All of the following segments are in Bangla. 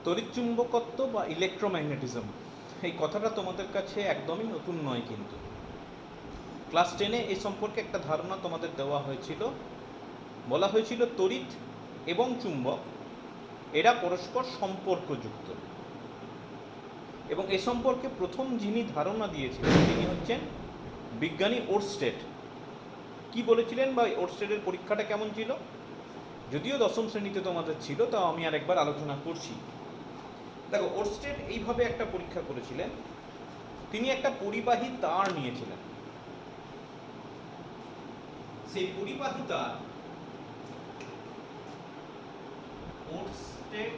তড়িৎচুম্বকত্ব বা ইলেকট্রোম্যাগনেটিজম এই কথাটা তোমাদের কাছে একদমই নতুন নয়, কিন্তু ক্লাস 10-এ এই সম্পর্কে একটা ধারণা তোমাদের দেওয়া হয়েছিল। বলা হয়েছিল তড়িৎ এবং চুম্বক এরা পরস্পর সম্পর্কযুক্ত, এবং এ সম্পর্কে প্রথম যিনি ধারণা দিয়েছিলেন তিনি হচ্ছেন বিজ্ঞানী ওরস্টেড। কি বলেছিলেন বা ওরস্টেডের পরীক্ষাটা কেমন ছিল, যদিও দশম শ্রেণীতে তোমাদের ছিল, তাও আমি আর একবার আলোচনা করছি। দেখো, ওরস্টেড এইভাবে একটা পরীক্ষা করেছিলেন। তিনি একটা পরিবাহী তার নিয়েছিলেন। সেই পরিবাহী তার ওরস্টেড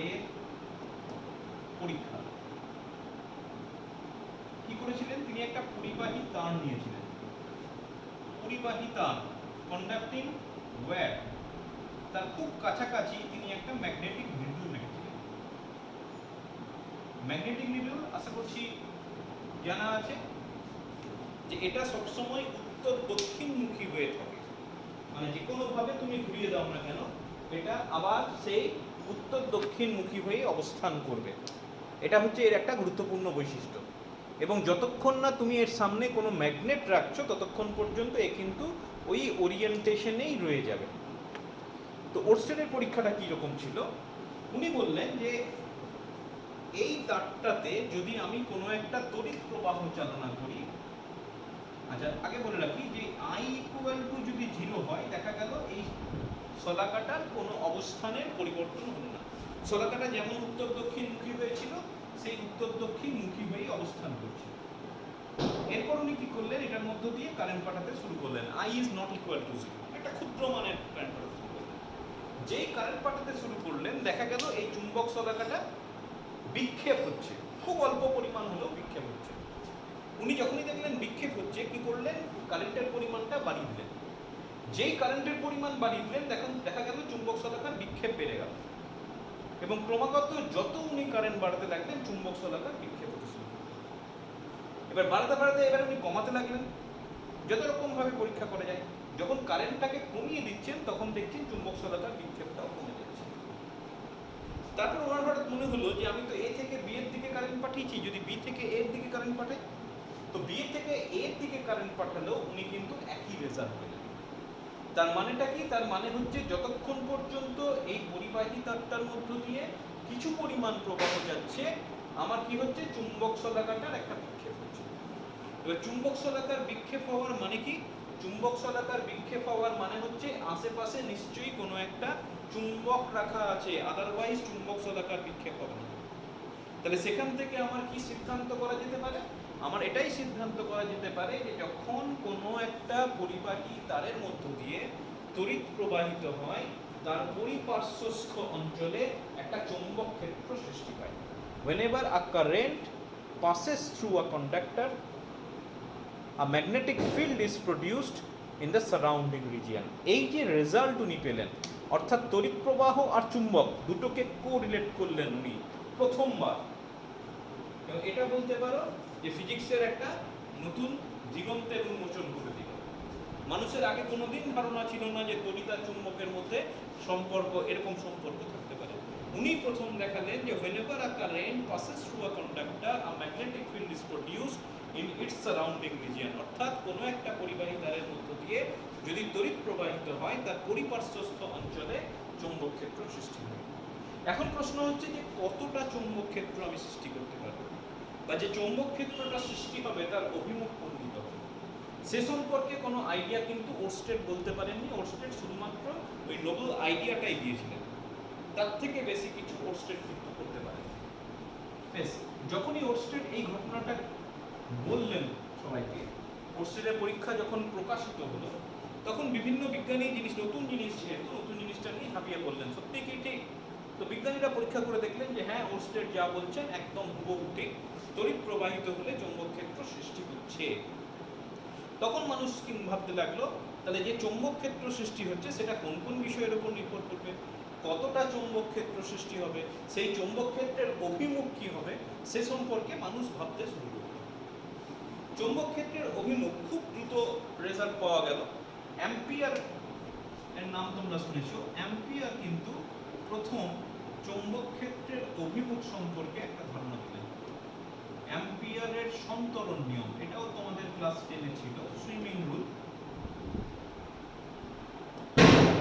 এর পরীক্ষা কি করেছিলেন, তিনি একটা পরিবাহী তার নিয়েছিলেন। পরিবাহী তার, কন্ডাক্টিং ওয়্যার, তার খুব কাছাকাছি তিনি একটা ম্যাগনেটিক নিডল রেখেছিলেন। ম্যাগনেটিক নিডল আশা করছি জানা আছে যে এটা সবসময় উত্তর দক্ষিণমুখী হয়ে থাকে, মানে যে কোনোভাবে তুমি ঘুরিয়ে দাও না কেন এটা আবার সেই উত্তর দক্ষিণমুখী হয়ে অবস্থান করবে। এটা হচ্ছে এর একটা গুরুত্বপূর্ণ বৈশিষ্ট্য, এবং যতক্ষণ না তুমি এর সামনে কোনো ম্যাগনেট রাখছো ততক্ষণ পর্যন্ত এ কিন্তু ওই ওরিয়েন্টেশনেই রয়ে যাবে। তো ওরস্টেডের পরীক্ষাটা কীরকম ছিল, উনি বললেন যে এই তারটাতে যদি আমি কোনো একটা তড়িৎ প্রবাহ চালনা করি, আচ্ছা আগে বলে রাখি যে I = যদি 0 হয়, দেখা গেল এই শলাকাটার কোনো অবস্থানের পরিবর্তন হলো না। শলাকাটা যেমন উত্তর দক্ষিণমুখী হয়েছিল সেই উত্তর দক্ষিণমুখী হয়ে অবস্থান করছে। এরপর উনি কি করলেন, এটার মধ্য দিয়ে কারেন্ট পাঠাতে শুরু করলেন। I = 0, একটা ক্ষুদ্র মানের কারেন্ট পাঠাতে শুরু করলেন। যেই কারেন্ট পাঠাতে শুরু করলেন, দেখা গেল এই চুম্বক শলাকাটা বিক্ষেপ হচ্ছে, খুব অল্প পরিমাণ হলেও বিক্ষেপ হচ্ছে। উনি যখনই দেখলেন বিক্ষেপ হচ্ছে, কি করলেন, কারেন্টের পরিমাণটা বাড়িয়ে দিলেন। যেই কারেন্টের পরিমাণ বাড়িয়ে দিলেন, দেখা গেল চুম্বক শলাকার বিক্ষেপ বেড়ে গেল, এবং ক্রমাগত যত উনি কারেন্ট বাড়াতে লাগলেন চুম্বক শলাকার বিক্ষেপ হতে শুরু করল। এবার বাড়াতে বাড়াতে এবার উনি কমাতে লাগলেন, যত রকম ভাবে পরীক্ষা করা যায়। যখন কারেন্টটাকে কমিয়ে দিচ্ছেন তখন দেখছেন চুম্বক শলাকার বিক্ষেপটাও কমে যাচ্ছে। তারপর ওনার হঠাৎ মনে হলো যে আমি তো এ থেকে বি এর দিকে কারেন্ট পাঠিয়েছি, যদি বি থেকে এর দিকে কারেন্ট পাঠাই, তো বি থেকে এর দিকে কারেন্ট পাঠালেও উনি কিন্তু একই রেজাল্ট পেলেন। তার মানেটা কি, তার মানে হচ্ছে যতক্ষণ পর্যন্ত এই পরিবাহী তারটার মধ্য দিয়ে কিছু পরিমাণ প্রবাহ যাচ্ছে, আমার কি হচ্ছে, চুম্বক শলাকাটার একটা বিক্ষেপ হচ্ছে। এবার চুম্বক শলাকার বিক্ষেপ হওয়ার মানে কি, চুম্বক শলাকার বিক্ষেপ হওয়ার মানে হচ্ছে আশেপাশে নিশ্চয়ই কোনো একটা চুম্বক রাখা আছে, আদারওয়াইজ চুম্বক শলাকার বিক্ষেপ হবে না। তাহলে সেখান থেকে আমার কি সিদ্ধান্ত করা যেতে পারে, আমার এটাই সিদ্ধান্ত করা যেতে পারে যে যখন কোনো একটা পরিবাহী তারের মধ্য দিয়ে তড়িৎ প্রবাহিত হয়, তার পরিপার্শ্বস্থ অঞ্চলে একটা চৌম্বক ক্ষেত্র সৃষ্টি হয়। Whenever a current passes through a conductor, a magnetic field is produced in the surrounding region. এই যে রেজাল্ট উনি পেলেন, অর্থাৎ তড়িৎ প্রবাহ আর চুম্বক দুটোকে কোরিলেট করলেন উনি প্রথমবার। এবং এটা বলতে পারো যে ফিজিক্সের একটা নতুন দিগন্তের উন্মোচন করে দিল। মানুষের আগে কোনোদিন ধারণা ছিল না যে তড়িৎ আর চুম্বকের মধ্যে সম্পর্ক, এরকম সম্পর্ক থাকতে পারে। উনি প্রথম দেখালেন যে whenever a current passes through a conductor, a magnetic field is produced in its surrounding region. অর্থাৎ কোনো একটা পরিবাহী তারের মধ্য দিয়ে যদি তড়িৎ প্রবাহিত হয়, তার পরিপার্শ্বস্থ অঞ্চলে চৌম্বক ক্ষেত্র সৃষ্টি হয়। এখন প্রশ্ন হচ্ছে যে কতটা চৌম্বক ক্ষেত্র আমি সৃষ্টি করতে পারবো, বা যে চৌম্বক ক্ষেত্রটা সৃষ্টি হবে তার অভিমুখ কোন দিকে হবে, সে সম্পর্কে কোনো আইডিয়া কিন্তু ওরস্টেড বলতে পারেননি। ওরস্টেড শুধুমাত্র ওই নোবেল আইডিয়াটাই দিয়েছিলেন, তার থেকে বেশি কিছু ওরস্টেড কিন্তু করতে পারেন। বেশ, যখনই ওরস্টেড এই ঘটনাটা বললেন সবাইকে, ওরস্টেডের পরীক্ষা যখন প্রকাশিত হলো, তখন বিভিন্ন বিজ্ঞানী নতুন জিনিস, যেহেতু নতুন জিনিসটা নিয়ে হাঁপিয়ে পড়লেন, সত্যি কি ঠিক? তো বিজ্ঞানীরা পরীক্ষা করে দেখলেন যে হ্যাঁ, ওরস্টেড যা বলছেন একদম হুবহু ঠিক, তড়িৎ প্রবাহিত হলে চৌম্বক ক্ষেত্র সৃষ্টি হচ্ছে। তখন মানুষ কি ভাবতে লাগলো, তাহলে যে চৌম্বক ক্ষেত্র সৃষ্টি হচ্ছে সেটা কোন কোন বিষয়ের উপর নির্ভর করবে, কতটা চৌম্বক ক্ষেত্র সৃষ্টি হবে, সেই চৌম্বক ক্ষেত্রের অভিমুখ কি হবে, সে সম্পর্কে মানুষ ভাবতে শুরু করল। চৌম্বক ক্ষেত্রের অভিমুখ খুব দ্রুত রেজাল্ট পাওয়া গেল। এর নাম তোমরা শুনেছো। অ্যাম্পিয়ার কিন্তু প্রথম চৌম্বক ক্ষেত্রের অভিমুখ সম্পর্কে একটা ধারণা দিলেন। অ্যাম্পিয়ারের সন্তরণ নিয়ম, এটাও তোমাদের ক্লাস 10 ছিল, সুইমিং রুল।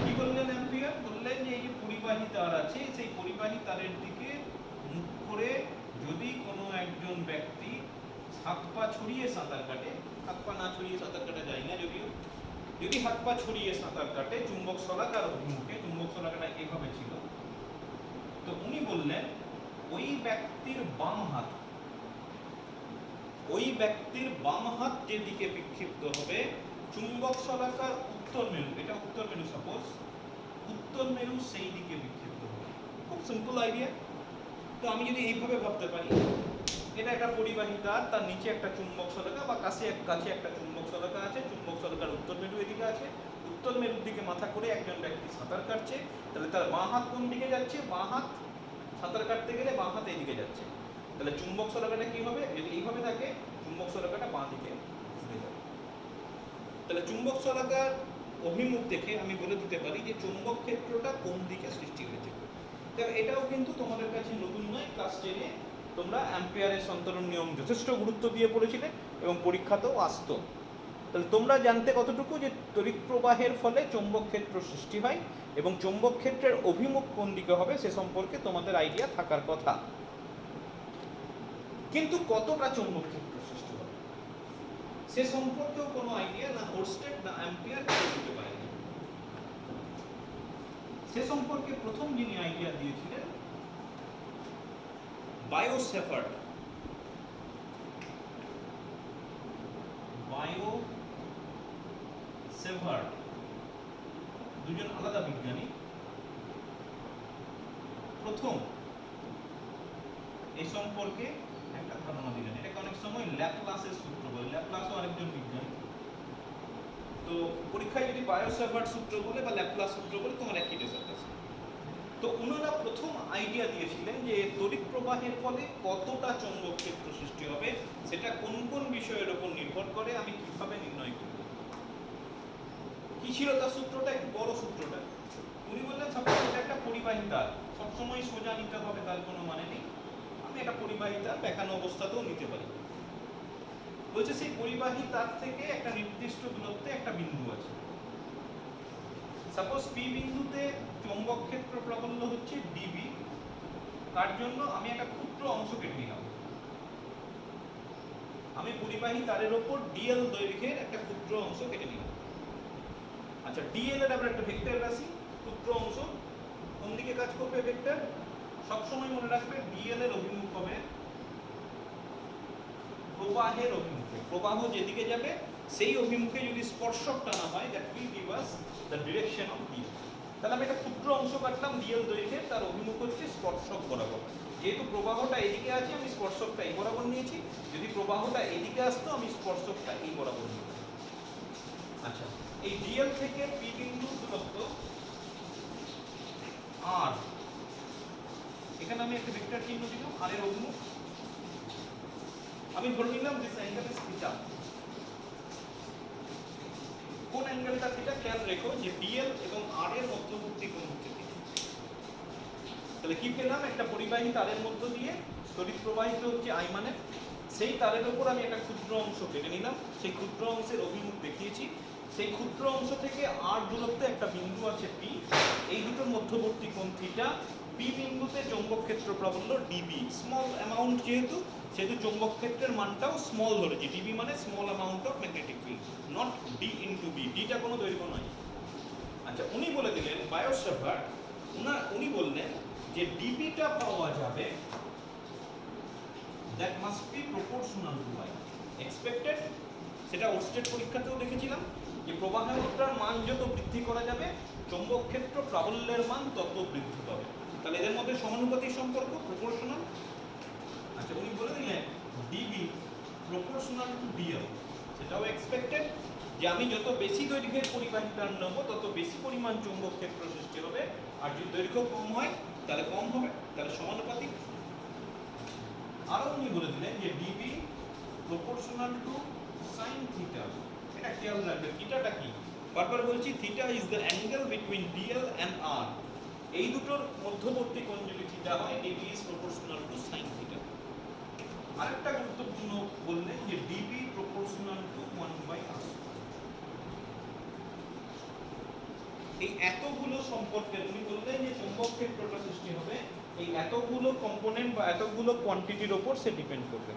কি বললেন অ্যাম্পিয়ার? বললেন যে এই যে পরিবাহী তার আছে, সেই পরিবাহী তারের দিকে মুখ করে যদি কোনো একজন ব্যক্তি হাত পা ছড়িয়ে সাঁতার কাটে, হাত পা না ছড়িয়ে সাঁতার কাটা যায় না যদিও, যদি হাত পা ছড়িয়ে সাঁতার কাটে চুম্বক শলাকার অভিমুখে, চুম্বক শলাকাটা এভাবে ছিল, তো উনি বললেন ওই ব্যক্তির বাম হাত, ওই ব্যক্তির বাম হাত যেদিকে বিক্ষিপ্ত হবে চুম্বক শলাকার উত্তর মেরু, এটা উত্তর মেরু সাপোজ, উত্তর মেরু সেই দিকে বিক্ষিপ্ত হবে। খুব সিম্পল আইডিয়া। তো আমি যদি এইভাবে ভাবতে পারি, এটা একটা পরিবাহী তার, তার নিচে একটা চুম্বক শলাকা বা কাছে একটা চুম্বক শলাকা আছে, চুম্বক শলাকার উত্তর মেরু এদিকে আছে, উত্তর মেরুর দিকে মাথা করে একজন ব্যক্তি সাঁতার কাটছে, তাহলে তার বাঁ হাত কোন দিকে যাচ্ছে? বাঁ হাত সাঁতার কাটতে গেলে বাঁ হাত এইদিকে যাচ্ছে, তাহলে চুম্বক শলাকাটা কি হবে? যদি এইভাবে থাকে চুম্বক শলাকাটা বাঁ দিকে ঘুরে যাবে। তাহলে চুম্বক শলাকার অভিমুখ দেখে আমি বলে দিতে পারি যে চুম্বক ক্ষেত্রটা কোন দিকে সৃষ্টি হয়েছে। এটাও কিন্তু তোমাদের কাছে নতুন নয়, ক্লাস 10 তোমরা অ্যাম্পিয়ারের সন্তরণ নিয়ম যথেষ্ট গুরুত্ব দিয়ে পড়েছিলে এবং পরীক্ষাতেও আসতো। তাহলে তোমরা জানতে কতটুকু যে তড়িৎ প্রবাহের ফলে চৌম্বক ক্ষেত্র সৃষ্টি হয় এবং চৌম্বক ক্ষেত্রের অভিমুখ কোন দিকে হবে সে সম্পর্কে তোমাদের আইডিয়া থাকার কথা। কিন্তু কতটা চৌম্বক ক্ষেত্র সৃষ্টি হবে সে সম্পর্কেও কোনো আইডিয়া না ওরস্টেড না অ্যাম্পিয়ার কেউ দিতে পারেনি। সে সম্পর্কে প্রথম যিনি আইডিয়া দিয়েছিলেন বায়োসেফার্ড। বায়োসেফার্ড দুজন আলাদা বিজ্ঞানী প্রথম এই সম্পর্কে একটা ধারণা দিলেন। এটাকে অনেক সময় ল্যাপ্লাসের সূত্র বলে, ল্যাপ্লাসও আরেকজন বিজ্ঞানী। তো পরীক্ষায় যদি বায়োসেফার্ড সূত্র বলে বা ল্যাপ্লাস সূত্র বলে তোমার একই রেজাল্ট আছে। তো ওনারা প্রথম আইডিয়া দিয়েছিলেন যে তড়িৎ প্রবাহের ফলে কতটা চৌম্বক ক্ষেত্র সৃষ্টি হবে সেটা কোন কোন বিষয়ের উপর নির্ভর করে, আমি কিভাবে নির্ণয় করব। কি ছিল তার সূত্রটা? একটু বড় সূত্রটা। উনি বললেন সাপোজ এটা একটা পরিবাহী তার, সবসময় সোজা নিতে হবে তার কোনো মানে নেই, আমি একটা পরিবাহী তার বেঁকানো অবস্থাতেও নিতে পারি। বলছে সেই পরিবাহী তার থেকে একটা নির্দিষ্ট দূরত্বে একটা বিন্দু আছে, সাপোজ পি বিন্দুতে চৌম্বক ক্ষেত্র প্রাবল্য হচ্ছে ডিবি, তার জন্য আমি একটা ক্ষুদ্র অংশ কেটে নিলাম। আমি পরিবাহী তারের ওপর ডিএল দৈর্ঘ্যের একটা ক্ষুদ্র অংশ কেটে নিলাম। আচ্ছা, ডিএল এর আমরা একটা ভেক্টর রাশি, ক্ষুদ্র অংশ কোন দিকে কাজ করবে ভেক্টর? সবসময় মনে রাখবে ডিএল এর অভিমুখ হবে প্রবাহের অভিমুখে, প্রবাহ যেদিকে যাবে সেই অভিমুখে যদি স্পর্শক টানা হয় that will give us the direction of DL. তাহলে আমি একটা ক্ষুদ্র অংশ কাটলাম ডিএল দৈর্ঘ্যের, তার অভিমুখ হচ্ছে স্পর্শক বরাবর। যেহেতু প্রবাহটা এদিকে আছে আমি স্পর্শকটা এই বরাবর নিয়েছি, যদি প্রবাহটা এদিকে আসতো আমি স্পর্শকটা এই বরাবর নিয়েছি। আচ্ছা, এই ডিএল থেকে পি বিন্দুর দূরত্ব আর, এখানে আমি একটা ভেক্টর চিহ্ন দিলাম, আর এর অভিমুখ আমি ধরে নিলাম দিস অ্যাঙ্গেল ইজ থিটা। কোন অ্যাঙ্গেলটা থিটা? খেয়াল রেখো যে ডিএল এবং আর এর মধ্যবর্তী কোণ হচ্ছে থিটা। তাহলে কি পেলাম? একটা পরিবাহী তারের মধ্য দিয়ে তড়িৎ প্রবাহিত হচ্ছে আই মানে, সেই তারের উপর আমি একটা ক্ষুদ্র অংশ কেটে নিলাম, সেই ক্ষুদ্র অংশের অভিমুখ দেখিয়েছি, সেই ক্ষুদ্র অংশ থেকে আর দূরত্বে একটা বিন্দু আছে পি, এই দুটোর মধ্যবর্তী কোণ থিটা। পি বিন্দুতে চৌম্বক ক্ষেত্র প্রাবল্য ডিবি, স্মল অ্যামাউন্ট যেহেতু সেহেতু চৌম্বক ক্ষেত্রের মানটাও স্মল ধরেছি, ডিবি মানে small amount of magnetic field, not D into B, ডিটা কোনো দৈর্ঘ্য নয়। আচ্ছা, উনি বলে দিলেন বায়োসেফার্ড, উনি বললেন যে ডিবিটা পাওয়া যাবে that must be proportional to y expected। সেটা ওরস্টেড পরীক্ষাতেও দেখেছিলাম যে প্রবাহমাত্রার মান যত বৃদ্ধি করা যাবে চৌম্বক ক্ষেত্র প্রাবল্যের মান তত বৃদ্ধি পাবে। তাহলে এদের মধ্যে সমানুপাতিক সম্পর্ক, প্রপোর্শনাল। আচ্ছা, উনি বলে দিলেন ডিবি প্রপোর্শনাল টু ডিএল, সেটাও এক্সপেক্টেড যে আমি যত বেশি দৈর্ঘ্যের পরিবাহী তার নেব তত বেশি পরিমাণ চৌম্বক ক্ষেত্র সৃষ্টি হবে, আর যদি দৈর্ঘ্য কম হয় তাহলে কম হবে, তাহলে সমানুপাতিক। আরো উনি বলে দিলেন যে dB proportional to sine theta. এটা খেয়াল রাখবেন, থিটাটা কি? বারবার বলছি theta is the angle between dl and r. এই দুটোর মধ্যবর্তী কোণ যদি থিটা হয়, dB is proportional to sine theta. আরেকটা গুরুত্বপূর্ণ বললেন যে ডিবি প্রপোর্শনাল টু 1/r²। এই এতগুলো সম্পর্কে তুমি বললেন যে চৌম্বক ক্ষেত্রটা সৃষ্টি হবে এই এতগুলো কম্পোনেন্ট বা এতগুলো কোয়ান্টিটির উপর সে ডিপেন্ড করবে।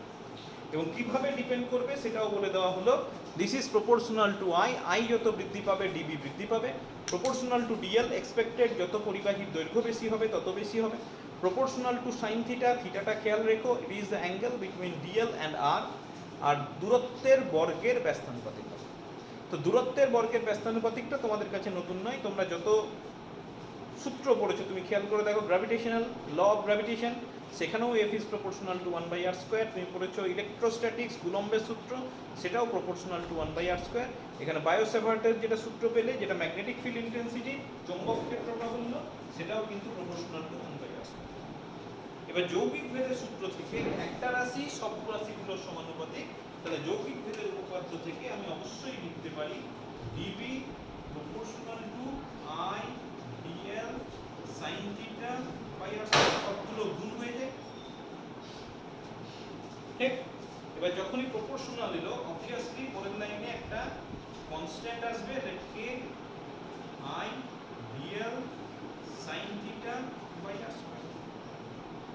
এবং কিভাবে ডিপেন্ড করবে সেটাও বলে দেওয়া হলো। This is proportional to I, I যত বৃদ্ধি পাবে ডিবি বৃদ্ধি পাবে। প্রপোর্শনাল টু ডিএল, এক্সপেক্টেড যত পরিবাহীর দৈর্ঘ্য বেশি হবে তত বেশি হবে। প্রপোর্শনাল টু সাইন থিটা, থিটাটা খেয়াল রেখো, it is the angle between dl and r. আর দূরত্বের বর্গের ব্যস্তানুপাতিক। তো দূরত্বের বর্গের ব্যস্তানুপাতিকটা তোমাদের কাছে নতুন নয়, তোমরা যত সূত্র পড়েছো তুমি খেয়াল করে দেখো, গ্র্যাভিটেশনাল ল অফ গ্র্যাভিটেশন সেখানেও F is proportional two 1/r²। তুমি পড়েছো ইলেকট্রোস্ট্যাটিক্স কুলম্বের সূত্র, সেটাও প্রপোর্শনাল টু 1/r²। এখানে বায়োসেভার্টের যেটা সূত্র পেলে, যেটা ম্যাগনেটিক ফিল্ড ইন্টেন্সিটি চৌম্বক ক্ষেত্র প্রাবল্য, সেটাও কিন্তু প্রপোর্শনাল টু 1/r²। এবার যৌগিক ভেদের সূত্র থেকে একটা রাশি সব রাশিগুলোর সমানুপাতিক, তাহলে যৌগিক ভেদের উপপাদ্য থেকে আমি অবশ্যই লিখতে পারি dB proportional to I dl sine theta by r, সবগুলো গুণ হয়ে যায়। ঠিক, এবার যখনই প্রপোর্শনাল এলো অবভিয়াসলি পরের লাইনে একটা কনস্ট্যান্ট আসবে, K I dl sine theta by R square.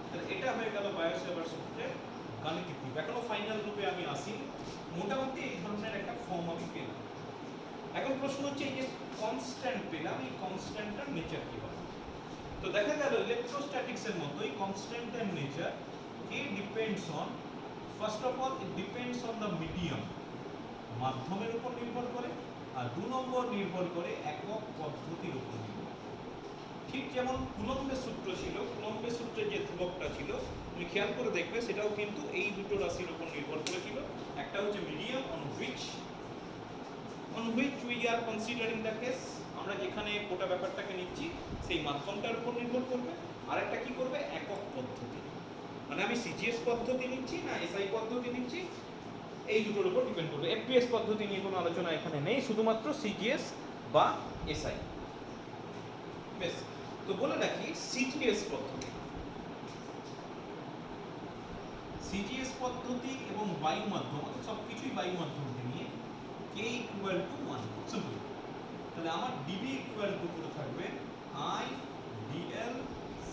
তাহলে এটা হয়ে গেল বায়োসেভার সূত্রের গাণিতিক রূপ। এখনো ফাইনাল রূপে আমি আসি, মোটামুটি এই ধরনের একটা ফর্ম আমি পেলাম। এখন প্রশ্ন হচ্ছে এই যে কনস্ট্যান্ট পেলাম, এই কনস্ট্যান্টটার নেচার কি হবে? তো দেখা গেল ইলেকট্রোস্ট্যাটিক্সের মতোই কনস্ট্যান্টের nature K depends on, first of all it depends on the medium, মাধ্যমের উপর নির্ভর করে, আর 2 নম্বর নির্ভর করে একক পদ্ধতির উপর নির্ভর। ঠিক যেমন কুলম্বের সূত্র ছিল, কুলম্বের সূত্রের যে ধ্রুবকটা ছিল তুমি খেয়াল করে দেখবে সেটাও কিন্তু এই দুটো রাশির উপর নির্ভর করেছিল। একটা হচ্ছে medium on which we are considering the case, আমরা যেখানে গোটা ব্যাপারটাকে নিচ্ছি সেই মাধ্যমটার উপর নির্ভর করবে। আর একটা কি করবে, একক পদ্ধতি, মানে আমি সিজিএস পদ্ধতি নিচ্ছি না এসআই পদ্ধতি নিচ্ছি, এই দুটোর উপর ডিপেন্ড করবে। এফপিএস পদ্ধতি নিয়ে কোনো আলোচনা এখানে নেই, শুধুমাত্র সিজিএস বা এসআই। বেশ, তো বলে রাখি সিজিএস পদ্ধতি, সিজিএস পদ্ধতি এবং বায়ু মাধ্যম, সব কিছুই বায়ু মাধ্যমকে নিয়ে, কে ইকুয়াল টু 1 সিম্পল। তাহলে আমার ডিবি ইকুয়াল টু করে থাকবে I dl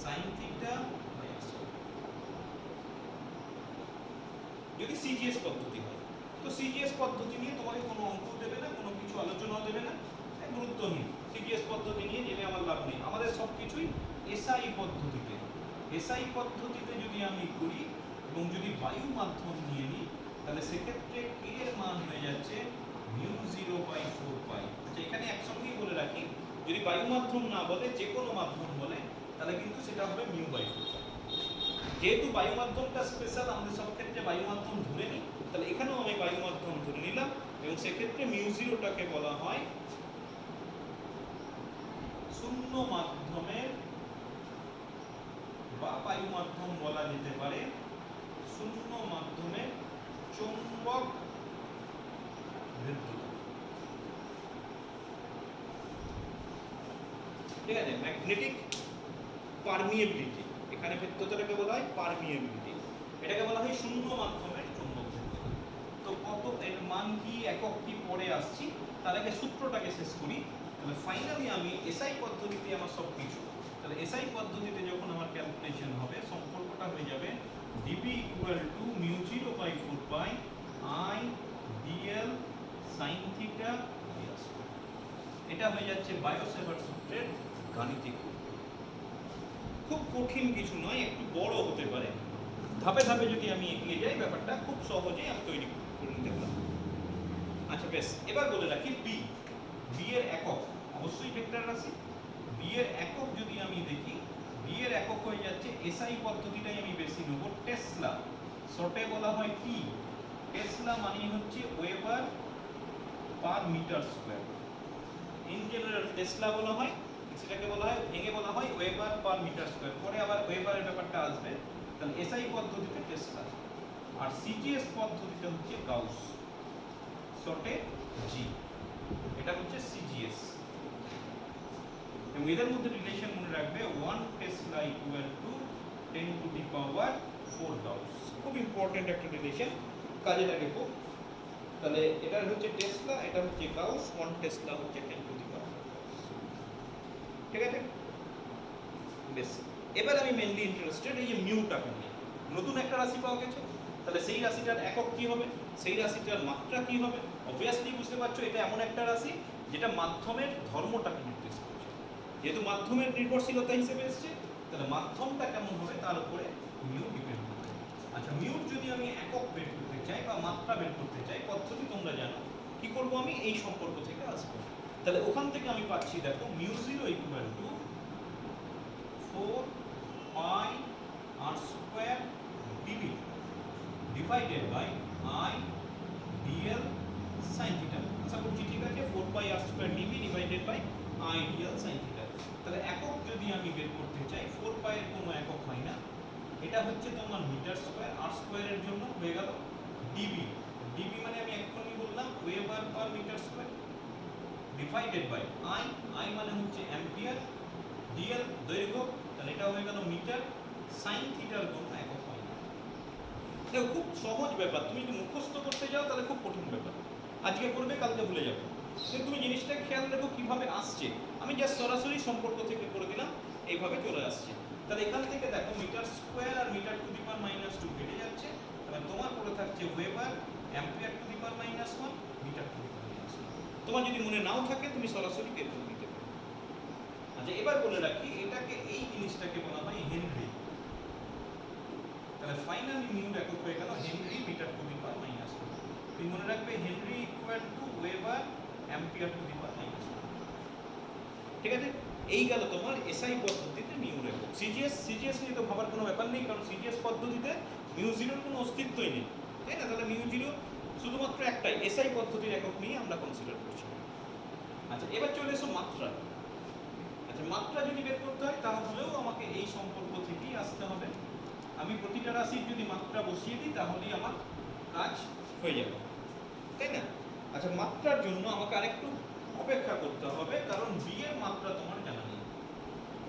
sine theta by R square, যদি সিজিএস পদ্ধতি হয়। তো সিজিএস পদ্ধতি নিয়ে তোমাকে কোনো অঙ্ক দেবে না, কোনো কিছু আলোচনাও দেবে না, গুরুত্ব নেই। সিজিএস পদ্ধতি নিয়ে জেনে আমার লাভ নেই, আমাদের সব কিছুই এসআই পদ্ধতিতে। এসআই পদ্ধতিতে যদি আমি করি এবং যদি বায়ু মাধ্যম নিয়ে নিই, তাহলে সেক্ষেত্রে কে এর মান হয়ে যাচ্ছে μ0/4π। আচ্ছা, এখানে একসঙ্গেই বলে রাখি, যদি বায়ু মাধ্যম না বলে যে কোনো মাধ্যম বলে, তাহলে কিন্তু সেটা হবে μ/4π। যেহেতু বায়ু মাধ্যমটা স্পেশাল, আমাদের সব ক্ষেত্রে বায়ু মাধ্যম ধরে নিই, তাহলে এখানেও আমি বায়ু মাধ্যম ধরে নিলাম, এবং সেক্ষেত্রে μ0টাকে বলা হয় শূন্য মাধ্যমের বা বায়ু মাধ্যম বলা যেতে পারে শূন্য মাধ্যমের চৌম্বক ভেদ্যতা। ঠিক আছে, ম্যাগনেটিক পারমিয়েবিলিটি, এখানে ভেদ্যতাটাকে বলা হয় পারমিয়েবিলিটি, এটাকে বলা হয় শূন্য মাধ্যমের চৌম্বক ভেদ্যতা। তো কত এর মান কি, একক কি পরে আসছি, তার আগে সূত্রটাকে শেষ করি। তাহলে ফাইনালি আমি এসআই পদ্ধতিতে আমার সব কিছু, তাহলে এসআই পদ্ধতিতে যখন আমার ক্যালকুলেশন হবে, সম্পর্কটা হয়ে যাবে dB equal to μ0/4π I dl sine theta by R square. এটা হয়ে যাচ্ছে বায়োসেভার সূত্রের গাণিতিক রূপ। খুব কঠিন কিছু নয়, একটু বড় হতে পারে, ধাপে ধাপে যদি আমি এগিয়ে যাই ব্যাপারটা খুব সহজেই আমি তৈরি করে নিতে পারবো। আচ্ছা বেশ, এবার বলে রাখি বি, বি এর একক অবশ্যই ভেক্টর রাশি। বি এর একক যদি আমি দেখি, বি এর একক হয়ে যাচ্ছে, এসআই পদ্ধতিটাই আমি বেশি নেব, টেসলা, শর্টে বলা হয় টি। টেসলা মানেই হচ্ছে weber per metre square. In general tesla বলা হয়, সেটাকে বলা হয় ভেঙে বলা হয় ওয়েবার পার মিটার স্কয়ার, পরে আবার ওয়েবারের ব্যাপারটা আসবে। তাহলে এসআই পদ্ধতিতে টেসলা, আর সিজিএস পদ্ধতিতে হচ্ছে গাউস, শর্টে জি। এটা হচ্ছে সিজিএস, এবং এদের মধ্যে রিলেশন মনে রাখবে 1 tesla equal to 10 to the power 4 gauss. খুব ইম্পর্টেন্ট একটা রিলেশন, কাজে লাগে খুব। তাহলে এটা হচ্ছে টেসলা, এটা হচ্ছে গাউস, 1 টেসলা হচ্ছে 10 টু দি পাওয়ার 4 গাউস। ঠিক আছে, বেশ। এবার আমি মেইনলি ইন্টারেস্টেড এই যে মিউটাকে নিয়ে। নতুন একটা রাশি পাওয়া গেছে, তাহলে সেই রাশিটার একক কি হবে, সেই রাশিটার মাত্রা কি হবে? অবভিয়াসলি বুঝতে পারছো এটা এমন একটা রাশি যেটা মাধ্যমের ধর্মটাকে নির্দেশ করছে। যেহেতু মাধ্যমের নির্ভরশীলতা হিসেবে এসছে, তাহলে মাধ্যমটা কেমন হবে তার উপরে মিউ ডিপেন্ড করবে। আচ্ছা, মিউ যদি আমি একক বের করতে চাই বা মাত্রা বের করতে চাই, পদ্ধতি তোমরা জানো। কি করব আমি? এই সম্পর্ক থেকে আসবো। তাহলে ওখান থেকে আমি পাচ্ছি, দেখো, mu zero equal to 4 pi r square dB divided by I dl sine theta. আশা করছি ঠিক আছে। 4 pi r square dB divided by I dl sine theta. তাহলে একক যদি আমি বের করতে চাই, 4 পাই এর কোনো একক হয় না, এটা হচ্ছে তোমার মিটার স্কোয়ার। আর স্কোয়ারের জন্য হয়ে গেল ডিবি। ডিবি মানে আমি এক্ষুনি বললাম weber per metre square, divided by I. I মানে হচ্ছে অ্যাম্পিয়ার, ডিএল দৈর্ঘ্য, তাহলে এটা হয়ে গেল মিটার। সাইন থিটার কোনো একক হয় না। দেখো, খুব সহজ ব্যাপার। তুমি যদি মুখস্থ করতে যাও তাহলে খুব কঠিন ব্যাপার। আজকে করবে, কালকে ভুলে যাবে। কিন্তু তুমি জিনিসটা খেয়াল রাখো কিভাবে আসছে। আমি জাস্ট সরাসরি সম্পর্ক থেকে করে দিলাম, এইভাবে চলে আসছে। তাহলে এখান থেকে দেখো মিটার স্কোয়ার আর metre to the power minus 2 কেটে যাচ্ছে। তাহলে তোমার পড়ে থাকছে weber ampere to the power minus 1 metre to the power minus 1। তোমার যদি মনে নাও থাকে তুমি সরাসরি বের করে দিতে পারো। আচ্ছা, এবার বলে রাখি এটাকে, এই জিনিসটাকে বলা হয় হেনরি। তাহলে ফাইনালি মিউর একক হয়ে গেল henry metre to the power minus 1। তুমি মনে রাখবে henry equal to weber ampere to the power minus 1। ঠিক আছে, এই গেল তোমার এসআই পদ্ধতিতে মিউর একক। সিজিএস নিয়ে তো ভাবার কোনো ব্যাপার নেই, কারণ সিজিএস পদ্ধতিতে মিউ জিরোর কোনো অস্তিত্বই নেই, তাই না? তাহলে মিউ জিরো শুধুমাত্র একটাই, এসআই পদ্ধতির একক নিয়ে আমরা কনসিডার করছি। আচ্ছা, এবার চলে এসো মাত্রা। আচ্ছা, মাত্রা যদি বের করতে হয় তাহলেও আমাকে এই সম্পর্ক থেকেই আসতে হবে। আমি প্রতিটা রাশির যদি মাত্রা বসিয়ে দিই তাহলেই আমার কাজ হয়ে যাবে, তাই না? আচ্ছা, মাত্রার জন্য আমাকে আরেকটু অপেক্ষা করতে হবে, কারণ বি এর মাত্রা তোমার জানা নেই,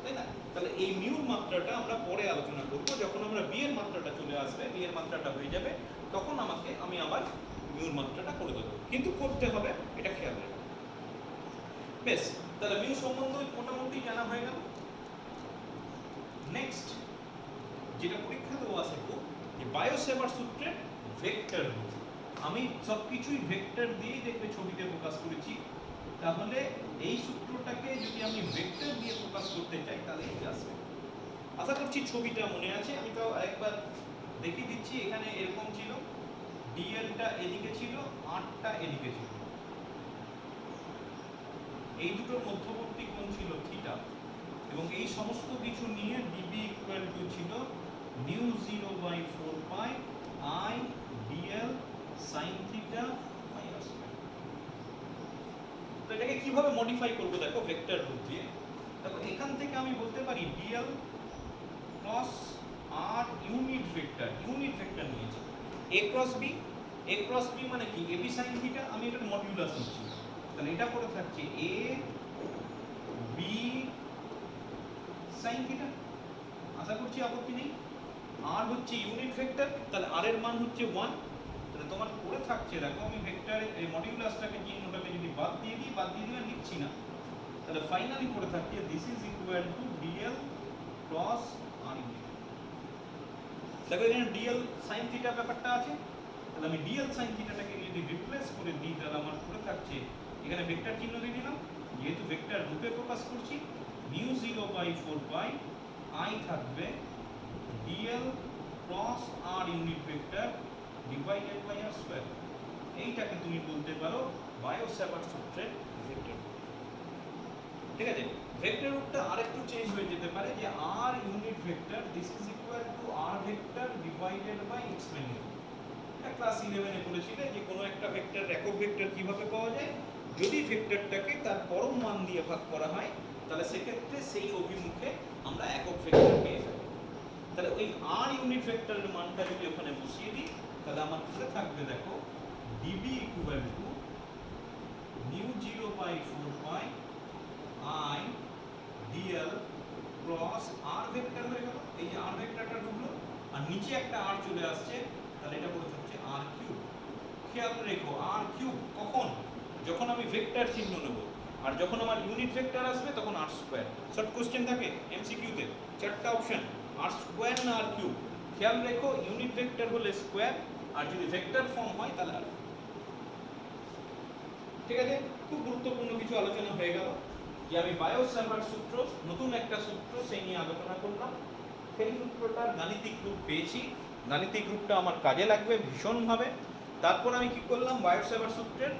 তাই না? তাহলে এই মিউর মাত্রাটা আমরা পরে আলোচনা করব। যখন আমরা বি এর মাত্রাটা চলে আসবে, বি এর মাত্রাটা হয়ে যাবে, তখন আমি আবার মিউর মাত্রাটা করে দেবো। কিন্তু করতে হবে, এটা খেয়াল রাখবে। বেশ, তাহলে মিউ সম্বন্ধে মোটামুটি জানা হয়ে গেল। নেক্সট যেটা পরীক্ষা দেওয়া আছে খুব, যে বায়োসেভার সূত্রের ভেক্টর রূপ। আমি সব কিছুই ভেক্টর দিয়েই দেখবে ছবিতে প্রকাশ করেছি। তাহলে এই সূত্রটাকে যদি আমি ভেক্টর দিয়ে প্রকাশ করতে চাই তাহলে কি আসবে? আশা করছি ছবিটা মনে আছে। আমি তো আরেকবার দেখিয়ে দিচ্ছি। এখানে এরকম ছিল, ডিএলটা এদিকে ছিল, আরটা এদিকে ছিল। এই দুটোর মধ্যবর্তী কোণ ছিল থিটা, এবং এই সমস্ত কিছু নিয়ে ডিবি ইকুয়াল টু ছিল new 0/4 pi I dl sine theta minus. তো এটাকে কিভাবে মডিফাই করব দেখো ভেক্টর রূপ দিয়ে। দেখো, এখান থেকে আমি বলতে পারি dl cross R unit vector নিয়েছি A cross B. A cross B মানে কি? AB sine theta. আমি এটা মডিউলাস নিচ্ছি, তাহলে এটা পড়ে থাকছে এ বি সাইন থিটা। আশা করছি আপত্তি নেই। আর হচ্ছে ইউনিট ভেক্টর, তাহলে আর এর মান হচ্ছে 1। তাহলে তোমার পড়ে থাকছে, দেখো আমি ভেক্টরের এই মডিউলাসটাকে চিহ্নটাকে যদি বাদ দিয়ে দিই আর লিখছি না, তাহলে ফাইনালি পড়ে থাকছে this is equal to dl cross R unit. দেখো এখানে ডিএল সাইন থিটা ব্যাপারটা আছে। তাহলে আমি ডিএল সাইন থিটাটাকে যদি রিপ্লেস করে দিই, তাহলে আমার পড়ে থাকছে, এখানে ভেক্টর চিহ্ন দিয়ে দিলাম, যেহেতু ভেক্টর রূপে প্রকাশ করছি, নিউ 0/4 পাই আই থাকবে dl cross R unit vector divided by R square. এইটাকে তুমি বলতে পারো বায়োসেভার সূত্রের ভেক্টর। ঠিক আছে, ভেক্টর রূপটা আরেকটু চেঞ্জ হয়ে যেতে পারে, যে r unit vector this is equal to r vector divided by x magnitude. এটা ক্লাস 11 এ পড়েছিলে যে কোনো একটা ভেক্টর একক ভেক্টর কিভাবে পাওয়া যায়। যদি ভেক্টরটাকে তার পরম মান দিয়ে ভাগ করা হয়, তাহলে সেক্ষেত্রে সেই অভিমুখে আমরা একক ভেক্টর পেয়ে যাবো। তাহলে ওই আর ইউনিট ভেক্টরের মানটা যদি ওখানে বসিয়ে দিই, তাহলে আমার পড়ে থাকবে, দেখো dB equal to mu 0 by 4 pi I dl cross R vector হয়ে গেল। এই যে আর ভেক্টরটা ঢুকলো আর নিচে একটা আর চলে আসছে, তাহলে এটা পড়ে থাকছে আর কিউব। খেয়াল রেখো আর কিউব কখন, যখন আমি ভেক্টর চিহ্ন নেব, আর যখন আমার ইউনিট ভেক্টর আসবে তখন আর স্কোয়ার। শর্ট কোশ্চেন থাকে এমসিকিউতে, চারটা অপশন, আর স্কোয়ার না আর কিউব। খেয়াল রেখো ইউনিট ভেক্টর হলে স্কোয়ার, আর যদি ভেক্টর ফর্ম হয় তাহলে আর। ঠিক আছে, খুব গুরুত্বপূর্ণ কিছু আলোচনা হয়ে গেল যে আমি বায়ো-স্যাভার্ট সূত্র, নতুন একটা সূত্র সেই নিয়ে আলোচনা করলাম। সেই সূত্রটার গাণিতিক রূপ পেয়েছি, গাণিতিক রূপটা আমার কাজে লাগবে ভীষণভাবে। তারপর আমি কি করলাম, বায়ো-স্যাভার্ট সূত্রের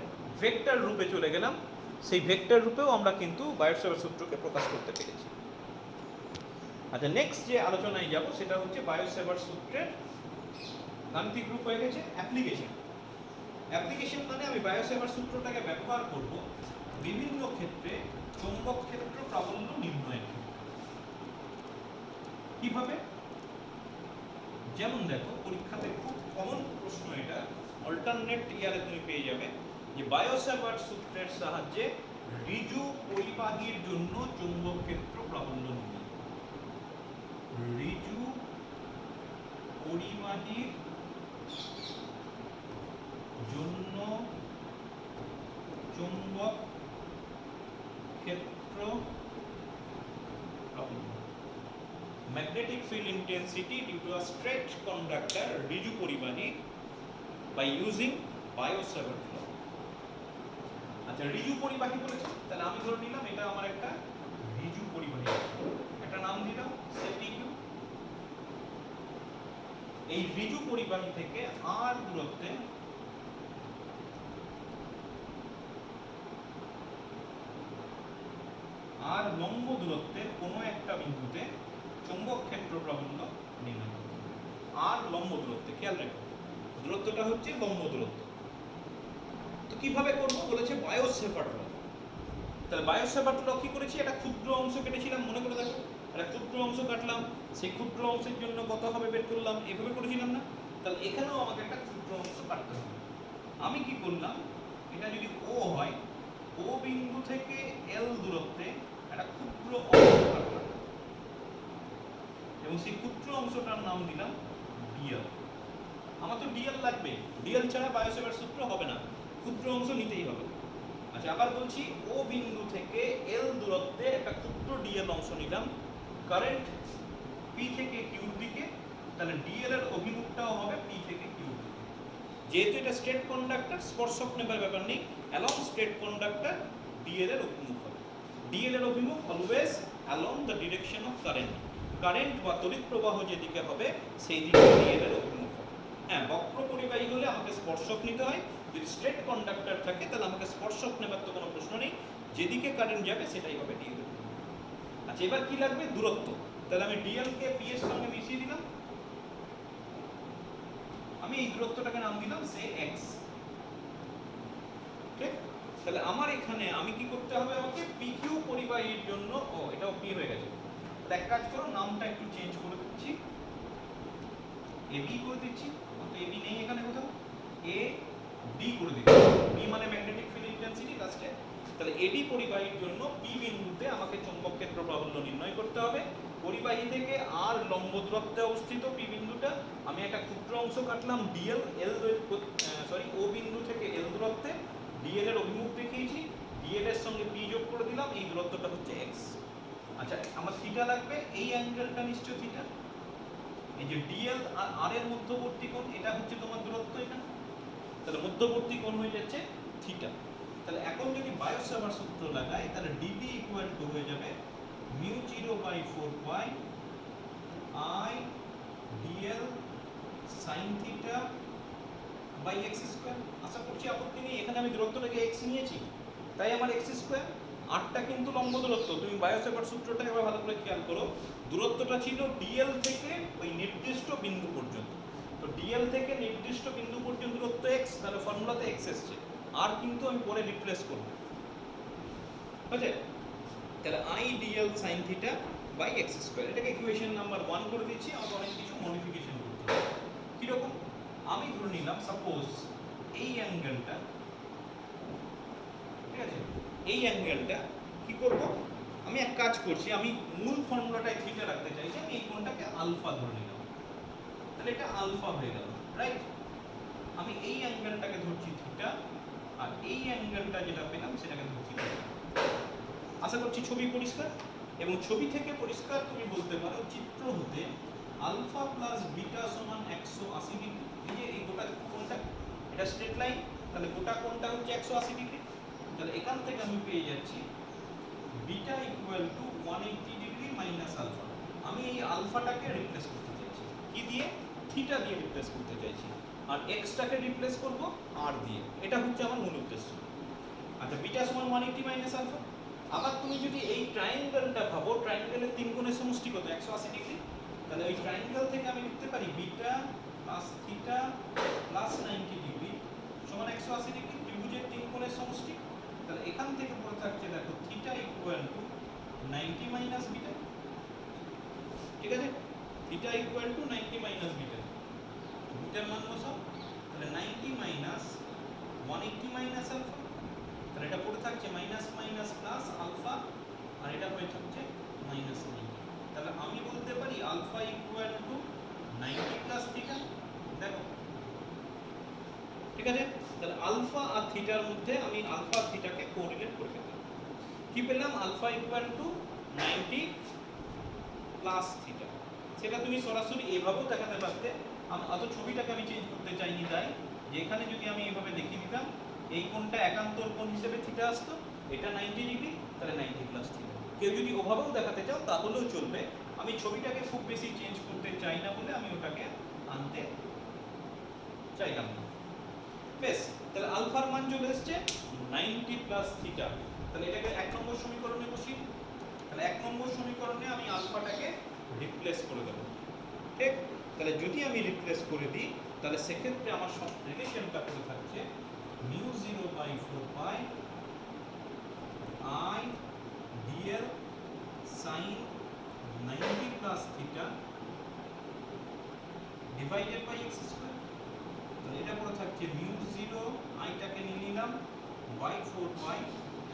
ভেক্টর রূপে চলে গেলাম। সেই ভেক্টর রূপেও আমরা কিন্তু বায়ো-স্যাভার্ট সূত্রকে প্রকাশ করতে পেরেছি। আচ্ছা, নেক্সট যে আলোচনায় যাব সেটা হচ্ছে বায়ো-স্যাভার্ট সূত্রের গাণিতিক রূপ হয়ে গেছে অ্যাপ্লিকেশন। অ্যাপ্লিকেশন মানে আমি বায়ো-স্যাভার্ট সূত্রটাকে ব্যবহার করব বিভিন্ন ক্ষেত্রে চৌম্বক ক্ষেত্র প্রাবল্য নির্ণয়ের ক্ষেত্রে। কিভাবে? যেমন দেখো, পরীক্ষাতে খুব কমন প্রশ্ন এটা, অল্টারনেট ইয়ারে তুমি পেয়ে যাবে যে বায়ো-স্যাভার্ট সূত্রের সাহায্যে ঋজু পরিবাহীর জন্য চৌম্বক ক্ষেত্র প্রাবল্য নির্ণয়। ঋজু পরিবাহীর জন্য চৌম্বক ক্ষেত্র প্রাবল্য। Magnetic field intensity due to a straight conductor ঋজু পরিবাহী by using বায়ো-স্যাভার্ট law। আচ্ছা, ঋজু পরিবাহী বলেছে, তাহলে আমি ধরে নিলাম এটা আমার একটা ঋজু পরিবাহী, একটা নাম দিলাম সেপিকিউ। এই ঋজু পরিবাহী থেকে আর দূরত্বে আর লম্ব দূরত্বের কোনো একটা বিন্দুতে চৌম্বক ক্ষেত্র প্রাবল্য নির্ণয় করতে হবে। আর লম্ব দূরত্বে, খেয়াল রেখো দূরত্বটা হচ্ছে লম্ব দূরত্ব। তো কিভাবে করব বলেছে বায়ো-স্যাভার্ট ল। তাহলে বায়ো-স্যাভার্ট ল কি করেছি, একটা ক্ষুদ্র অংশ কেটেছিলাম, মনে করে দেখো একটা ক্ষুদ্র অংশ কাটলাম, সেই ক্ষুদ্র অংশের জন্য কত হবে বের করলাম, এভাবে করেছিলাম না? তাহলে এখানেও আমাকে একটা ক্ষুদ্র অংশ কাটতে হবে। আমি কি করলাম, এটা যদি ও হয়, ও বিন্দু থেকে এল দূরত্বে একটা ক্ষুদ্র অংশ কাটলাম এবং সেই ক্ষুদ্র অংশটার নাম দিলাম ডিএল। আমার তো ডিএল লাগবে, ডিএল ছাড়া বায়ো-স্যাভার্ট সূত্র হবে না, ক্ষুদ্র অংশ নিতেই হবে। আচ্ছা, আবার বলছি ও বিন্দু থেকে এল দূরত্বে একটা ক্ষুদ্র ডিএল অংশ নিলাম, কারেন্ট পি থেকে কিউর দিকে, তাহলে ডিএল এর অভিমুখটাও হবে পি থেকে কিউর দিকে। যেহেতু এটা স্ট্রেট কন্ডাক্টর, স্পর্শক নেবার ব্যাপার নেই, অ্যালং স্ট্রেট কন্ডাক্টর ডিএল এর অভিমুখ হবে। ডিএল এর অভিমুখ always along the direction of current. Current বা তড়িৎ প্রবাহ যেদিকে হবে সেই দিকে ডিএল এর অভিমুখ হবে। হ্যাঁ, বক্র পরিবাহী হলে আমাকে স্পর্শক নিতে হয়, যদি স্ট্রেট কন্ডাক্টর থাকে তাহলে আমাকে স্পর্শক নেবার তো কোনো প্রশ্ন নেই, যেদিকে কারেন্ট যাবে সেটাই হবে ডিএল এর। আচ্ছা, এবার কি লাগবে, দূরত্ব। তাহলে আমি ডিএল কে পি এর সঙ্গে মিশিয়ে দিলাম, আমি এই দূরত্বটাকে নাম দিলাম সে এক্স। ঠিক, তাহলে আমার এখানে আমি কি করতে হবে, আমাকে পিকিউ পরিবাহীর জন্য, ও এটাও পি হয়ে গেছে, তাহলে এক কাজ করো নামটা একটু চেঞ্জ করে দিচ্ছি, এবি করে দিচ্ছি, তো এবি নেই এখানে কোথাও, এ ডি করে দিচ্ছি। ডি মানে ম্যাগনেটিক ফিল্ড ইন্টেন্সিটি লাস্টে। তাহলে এডি পরিবাহীর জন্য পি বিন্দুতে আমাকে চৌম্বক ক্ষেত্র প্রাবল্য নির্ণয় করতে হবে। পরিবাহী থেকে আর লম্ব দূরত্বে অবস্থিত পি বিন্দুটা, আমি একটা ক্ষুদ্র অংশ কাটলাম ডিএল, ও বিন্দু থেকে এল দূরত্বে, ডিএল এর অভিমুখ দেখিয়েছি, ডিএল এর সঙ্গে পি যোগ করে দিলাম, এই দূরত্বটা হচ্ছে এক্স। আচ্ছা, আমার থিটা লাগবে, এই অ্যাঙ্গেলটা নিশ্চয় থিটা, এই যে ডিএল আর আর এর মধ্যবর্তী কোণ, এটা হচ্ছে তোমার দূরত্ব এখানে, তাহলে মধ্যবর্তী কোণ হয়ে যাচ্ছে থিটা। তাহলে এখন যদি বায়ো-স্যাভার্ট সূত্র লাগাই, তাহলে ডিবি ইকুয়াল টু হয়ে যাবে mu 0 by 4 pi I dl sine theta by x square. আশা করছি আপত্তি নেই, এখানে আমি দূরত্বটাকে এক্স নিয়েছি তাই আমার এক্স স্কোয়ার। আরটা কিন্তু লম্ব দূরত্ব, তুমি বায়ো-স্যাভার্ট সূত্রটা এবার ভালো করে খেয়াল করো, দূরত্বটা ছিল ডিএল থেকে ওই নির্দিষ্ট বিন্দু পর্যন্ত। তো ডিএল থেকে নির্দিষ্ট বিন্দু পর্যন্ত দূরত্ব এক্স, তাহলে ফর্মুলাতে এক্স এসছে, আর কিন্তু আমি পরে রিপ্লেস করব, বুঝলে? তাহলে I dl sine theta by x square, এটাকে ইকুয়েশন নাম্বার 1 করে দিচ্ছি। আমাকে অনেক কিছু মডিফিকেশন করতে হবে। কীরকম, আমি ধরে নিলাম সাপোজ এই অ্যাঙ্গেলটা, ঠিক আছে? এই অ্যাঙ্গেলটা কি করব, আমি এক কাজ করছি, আমি মূল ফর্মুলাটায় থিটা রাখতে চাইছি, আমি এই কোণটাকে আলফা ধরে নিলাম, তাহলে এটা আলফা হয়ে গেল, রাইট? আমি এই অ্যাঙ্গেলটাকে ধরছি থিটা, আর এই অ্যাঙ্গেলটা যেটা পেলাম সেটাকে ধরছি থিটা। আশা করছি ছবি পরিষ্কার, এবং ছবি থেকে পরিষ্কার তুমি বলতে পারো চিত্র হতে আলফা প্লাস বিটা সমান 180 ডিগ্রি। এই যে এই গোটা কোণটা, এটা স্ট্রেট লাইন, তাহলে গোটা কোণটা হচ্ছে 180 ডিগ্রি। তাহলে এখান থেকে আমি পেয়ে যাচ্ছি beta equal to 180 degree minus alpha. আমি এই আলফাটাকে রিপ্লেস করতে চাইছি কি দিয়ে? থিটা দিয়ে রিপ্লেস করতে চাইছি, আর এক্সটাকে রিপ্লেস করব আর দিয়ে। এটা হচ্ছে আমার মূল উদ্দেশ্য। আচ্ছা, বিটা সমান 180 মাইনাস আলফা। আবার তুমি যদি এই ট্রায়াঙ্গেলটা ভাবো, ট্রায়াঙ্গেলের তিন কোণের সমষ্টি কত? 180 ডিগ্রি। তাহলে ওই ট্রায়াঙ্গেল থেকে আমি লিখতে পারি beta plus theta plus 90 degree সমান 180 ডিগ্রি, ত্রিভুজের তিন কোণের সমষ্টি। তাহলে এখান থেকে পড়ে থাকছে দেখো theta equal to 90 minus beta, ঠিক আছে? Theta equal to 90 minus beta, bitter মান বসাও, তাহলে 90 মাইনাস 180 মাইনাস আলফা, তাহলে এটা পড়ে থাকছে মাইনাস মাইনাস প্লাস আলফা, আর এটা হয়ে থাকছে মাইনাস 90। তাহলে আমি বলতে পারি alpha equal to 90 plus theta. দেখো, ঠিক আছে? তাহলে আলফা আর থিটার মধ্যে আমি আলফা আর থিটাকে কোরিলেট করে ফেললাম। কি পেলাম? Alpha equal to 90 plus theta. সেটা তুমি সরাসরি এভাবেও দেখাতে পারতে, অত ছবিটাকে আমি চেঞ্জ করতে চাইনি, তাই যে এখানে যদি আমি এভাবে দেখিয়ে দিতাম, এই কোণটা একান্তর কোণ হিসেবে থিটা আসতো, এটা 90 ডিগ্রি, তাহলে 90 প্লাস থিটা। কেউ যদি ওভাবেও দেখাতে চাও তাহলেও চলবে। আমি ছবিটাকে খুব বেশি চেঞ্জ করতে চাই না বলে আমি ওটাকে আনতে চাইলাম না। বেশ, তাহলে আলফার মান চলে এসছে 90 প্লাস থিটা। তাহলে এটাকে এক নম্বর সমীকরণে বসি। তাহলে এক নম্বর সমীকরণে আমি আলফাটাকে রিপ্লেস করে দেব, ঠিক? তাহলে যদি আমি রিপ্লেস করে দিই, তাহলে সেক্ষেত্রে আমার সব রিলেশনটা করে থাকছে mu 0/4 pi I dl sine 90 plus theta divided by X square. তাহলে এটা পড়ে থাকছে মিউ 0, আইটাকে নিয়ে নিলাম, বাই 4 পাই,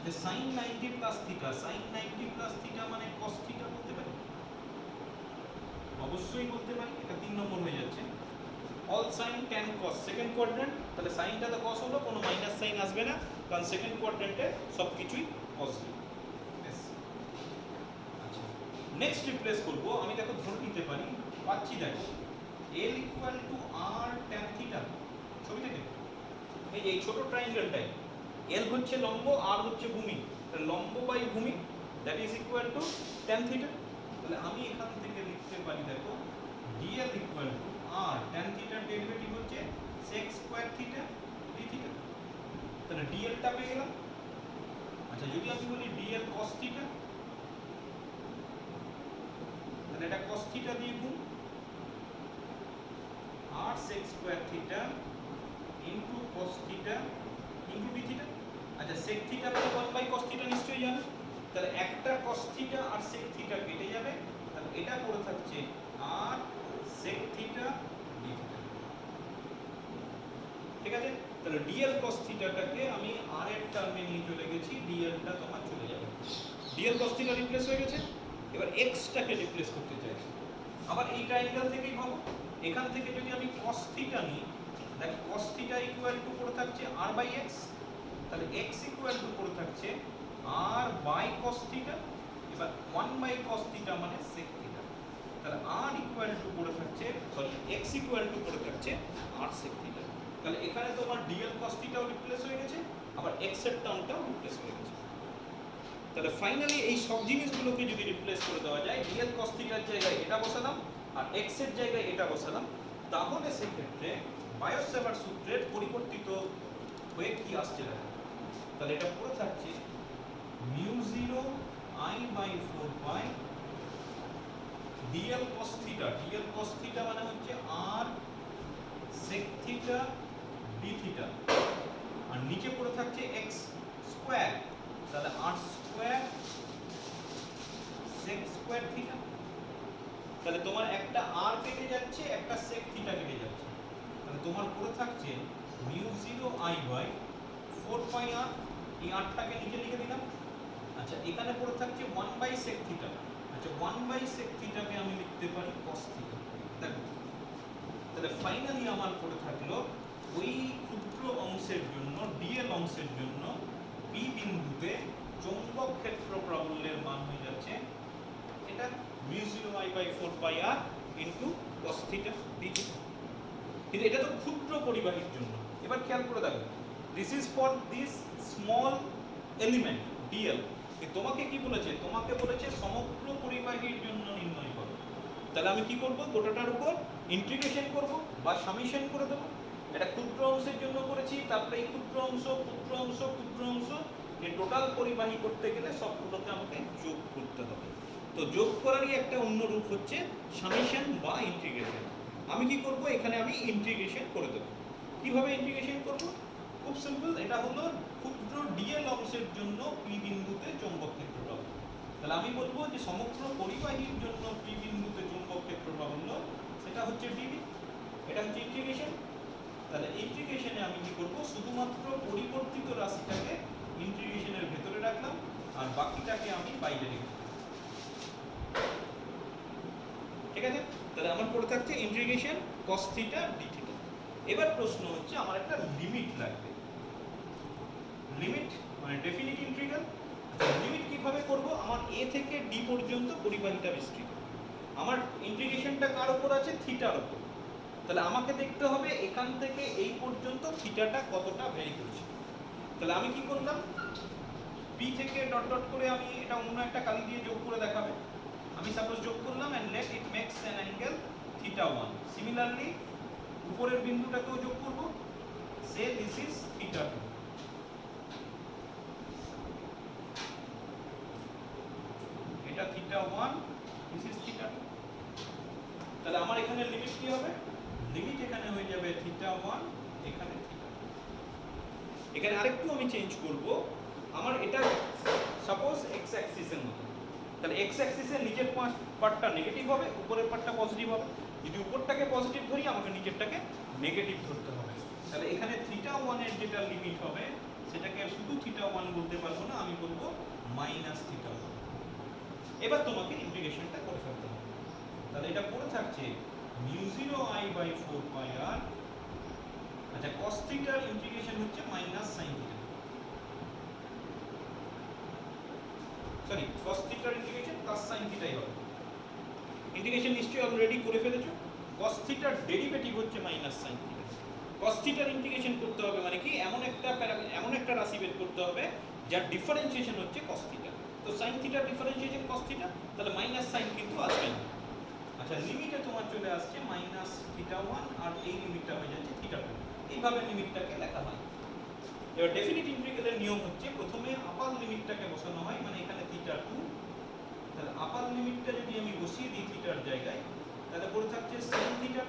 যে sine 90 plus theta, sine 90 plus theta মানে cos থিটা বলতে পারি, অবশ্যই বলতে পারি। এটা 3 নম্বর হয়ে যাচ্ছে। All sine tan cos, second quadrant, তাহলে সাইনটা তো cos হলো, কোনো মাইনাস সাইন আসবে না, কারণ সেকেন্ড কোয়াড্রেন্টে সবকিছুই পজিটিভ। আচ্ছা, নেক্সট রিপ্লেস করব। আমি দেখো ধরে নিতে পারি, পাচ্ছি দেখো l equal to r tan theta. ছবি থেকে এই যে এই ছোট ট্রায়াঙ্গেলটাই, l হচ্ছে লম্ব, r হচ্ছে ভূমি, তাহলে লম্ব বাই ভূমি that is equal two tan theta. তাহলে আমি এখান থেকে লিখতে পারি দেখো dl equal to r tan থিটার ডেরিভেটিভ হচ্ছে sec square theta d theta. তাহলে dl টা পেয়ে গেলাম। আচ্ছা, যদি আমি বলি dl cos থিটা, তাহলে এটা cos থিটা দিয়ে গুণ r sec square theta into cos theta into d theta. আচ্ছা, sec থিটা মানে 1 cos থিটা নিশ্চয়ই জানো, তাহলে একটা cos থিটা আর sec থিটা কেটে যাবে, তাহলে এটা পড়ে থাকছে r sec theta d theta, ঠিক আছে? তাহলে dl cos থিটাটাকে আমি r এর টার্মে নিয়ে চলে গেছি, dl টা তোমার চলে যাবে, dl cos থিটা রিপ্লেস হয়ে গেছে। এবার x টাকে রিপ্লেস করতে চাইছি। আবার এই ট্রায়াঙ্গেল থেকেই ভাবো, এখান থেকে যদি আমি cos থিটা নিই, দেখ cos থিটা ইকুয়াল টু পড়ে থাকছে r বাই x, তাহলে x ইকুয়াল টু পড়ে থাকছে r বাই cos থিটা। এবার 1 বাই cos থিটা মানে sec থিটা, তাহলে r ইকুয়াল টু পড়ে থাকছে, সরি x ইকুয়াল টু পড়ে থাকছে r sec থিটা। তাহলে এখানে তোমার dl cos থিটাও রিপ্লেস হয়ে গেছে, আবার x এর টার্মটাও রিপ্লেস হয়ে গেছে। তাহলে ফাইনালি এই সব জিনিসগুলোকে যদি রিপ্লেস করে দেওয়া যায়, dl cos থিটার জায়গায় এটা বসালাম আর x এর জায়গায় এটা বসালাম, তাহলে সেই ক্ষেত্রে বায়োট-স্যাভার্ট সূত্রের পরিবর্তিত হয়ে কি আসছে দেখো। তাহলে এটা পুরো থাকছে mu 0 I by 4 pi dl cos theta, dl cos theta মানে হচ্ছে r sec theta d theta, আর নিচে পড়ে থাকছে x স্কয়ার, তাহলে r square sec square theta. তাহলে তোমার একটা r কেটে যাচ্ছে, একটা sec থিটা কেটে যাচ্ছে, তাহলে তোমার পড়ে থাকছে mu 0 I by 4 pi r এই 8টাকে নিচে লিখে দিলাম। আচ্ছা এখানে পড়ে থাকছে 1/sec থিটা। আচ্ছা 1/sec থিটাকে আমি লিখতে পারি cos থিটা। দেখো তাহলে ফাইনালি আমার পড়ে থাকলো ওই ক্ষুদ্র অংশের জন্য dl অংশের জন্য p বিন্দুতে চৌম্বক ক্ষেত্র প্রাবল্যের মান হয়ে যাচ্ছে এটা μ0I/4πr into cos theta d theta. কিন্তু এটা তো ক্ষুদ্র পরিবাহীর জন্য। এবার খেয়াল করে দেখো this is for this small element dl। তোমাকে কি বলেছে? তোমাকে বলেছে সমগ্র পরিবাহীর জন্য নির্ণয় করো। তাহলে আমি কি করব? গোটাটার উপর ইন্টিগ্রেশন করব বা সামেশন করে দেব। এটা ক্ষুদ্র অংশের জন্য করেছি, তারপরে এই ক্ষুদ্র অংশ ক্ষুদ্র অংশ ক্ষুদ্র অংশ এই টোটাল পরিবাহী করতে গেলে সবগুলোকে আমাকে যোগ করতে হবে। তো যোগ করারই একটা অন্য রূপ হচ্ছে সামেশন বা ইন্টিগ্রেশন। আমি কি করব? এখানে আমি ইন্টিগ্রেশন করে দেব। কিভাবে ইন্টিগ্রেশন করব? খুব সিম্পল। এটা হলো ক্ষুদ্র dl অংশের জন্য p বিন্দুতে চৌম্বক ক্ষেত্র প্রাবল্য। তাহলে আমি বলবো যে সমগ্র পরিবাহীর জন্য p বিন্দুতে চৌম্বক ক্ষেত্র প্রাবল্য সেটা হচ্ছে dv। এটা হচ্ছে ইন্টিগ্রেশন। তাহলে ইন্টিগ্রেশনে আমি কি করব? শুধুমাত্র পরিবর্তিত রাশিটাকে ইন্টিগ্রেশনের ভেতরে রাখলাম আর বাকিটাকে আমি বাইরে রেখে। ঠিক আছে? তাহলে আমার পড়ে থাকছে integration cos theta d theta. এবার প্রশ্ন হচ্ছে আমার একটা লিমিট লাগবে। লিমিট মানে ডেফিনিট ইন্টিগ্রাল। লিমিট কিভাবে করব? আমার a থেকে d পর্যন্ত পরিবাহীটা বিস্তৃত। আমার ইন্টিগ্রেশনটা কার উপর আছে? থিটার উপর। তাহলে আমাকে দেখতে হবে এখান থেকে এই পর্যন্ত থিটাটা কতটা ভ্যারি করছে। তাহলে আমি কি করলাম? p থেকে ডট ডট করে আমি এটা অন্য একটা কালি দিয়ে যোগ করে দেখাবে। আমি সাপোজ যোগ করলাম and let it makes an angle θ1. Similarly উপরের বিন্দুটাকেও যোগ করব, say this is θ2. এটা θ1, this is θ2. তাহলে আমার এখানে লিমিট কি হবে? লিমিট এখানে হয়ে যাবে θ1, এখানে θ2। এখানে আরেকটু আমি চেঞ্জ করব। আমার এটা সাপোজ x অ্যাক্সিসের মতো। তাহলে x অ্যাক্সিসের নিচের পার্টটা নেগেটিভ হবে, উপরের পার্টটা পজিটিভ হবে। যদি উপরটাকে পজিটিভ ধরি আমাকে নিচেরটাকে নেগেটিভ ধরতে হবে। তাহলে এখানে θ1 এর যেটা লিমিট হবে সেটাকে শুধু θ1 বলতে পারবো না, আমি বলবো -θ1। এবার তোমাকে ইন্টিগ্রেশনটা করে ফেলতে হবে। তাহলে এটা পড়ে থাকছে μ0I/4πr। আচ্ছা cos থিটার ইন্টিগ্রেশন হচ্ছে -sin থিটা। সরি cos থিটার ইন্টিগ্রেশন প্লাস sin থিটাই হবে। ইন্টিগ্রেশন নিশ্চয়ই অলরেডি করে ফেলেছো। cos থিটার ডেরিভেটিভ হচ্ছে -sin থিটা। cos থিটার ইন্টিগ্রেশন করতে হবে মানে কি? এমন একটা রাশি বের করতে হবে যার ডিফারেন্সিয়েশন হচ্ছে cos থিটা। তো sin থিটার ডিফারেন্সিয়েশন cos থিটা, তাহলে -sin কিন্তু আসবে না। আচ্ছা লিমিটে তোমার চলে আসছে -θ1 আর এই লিমিটটা হয়ে যাচ্ছে θ2। এইভাবে লিমিটটাকে লেখা হয়। এবার ডেফিনিট ইন্টিগ্রালের নিয়ম হচ্ছে প্রথমে আপার লিমিটটাকে বসানো হয়, মানে এখানে θ2। তাহলে আপার লিমিটটা যদি আমি বসিয়ে দিই থিটার জায়গায় তাহলে পড়ে থাকছে sin θ2।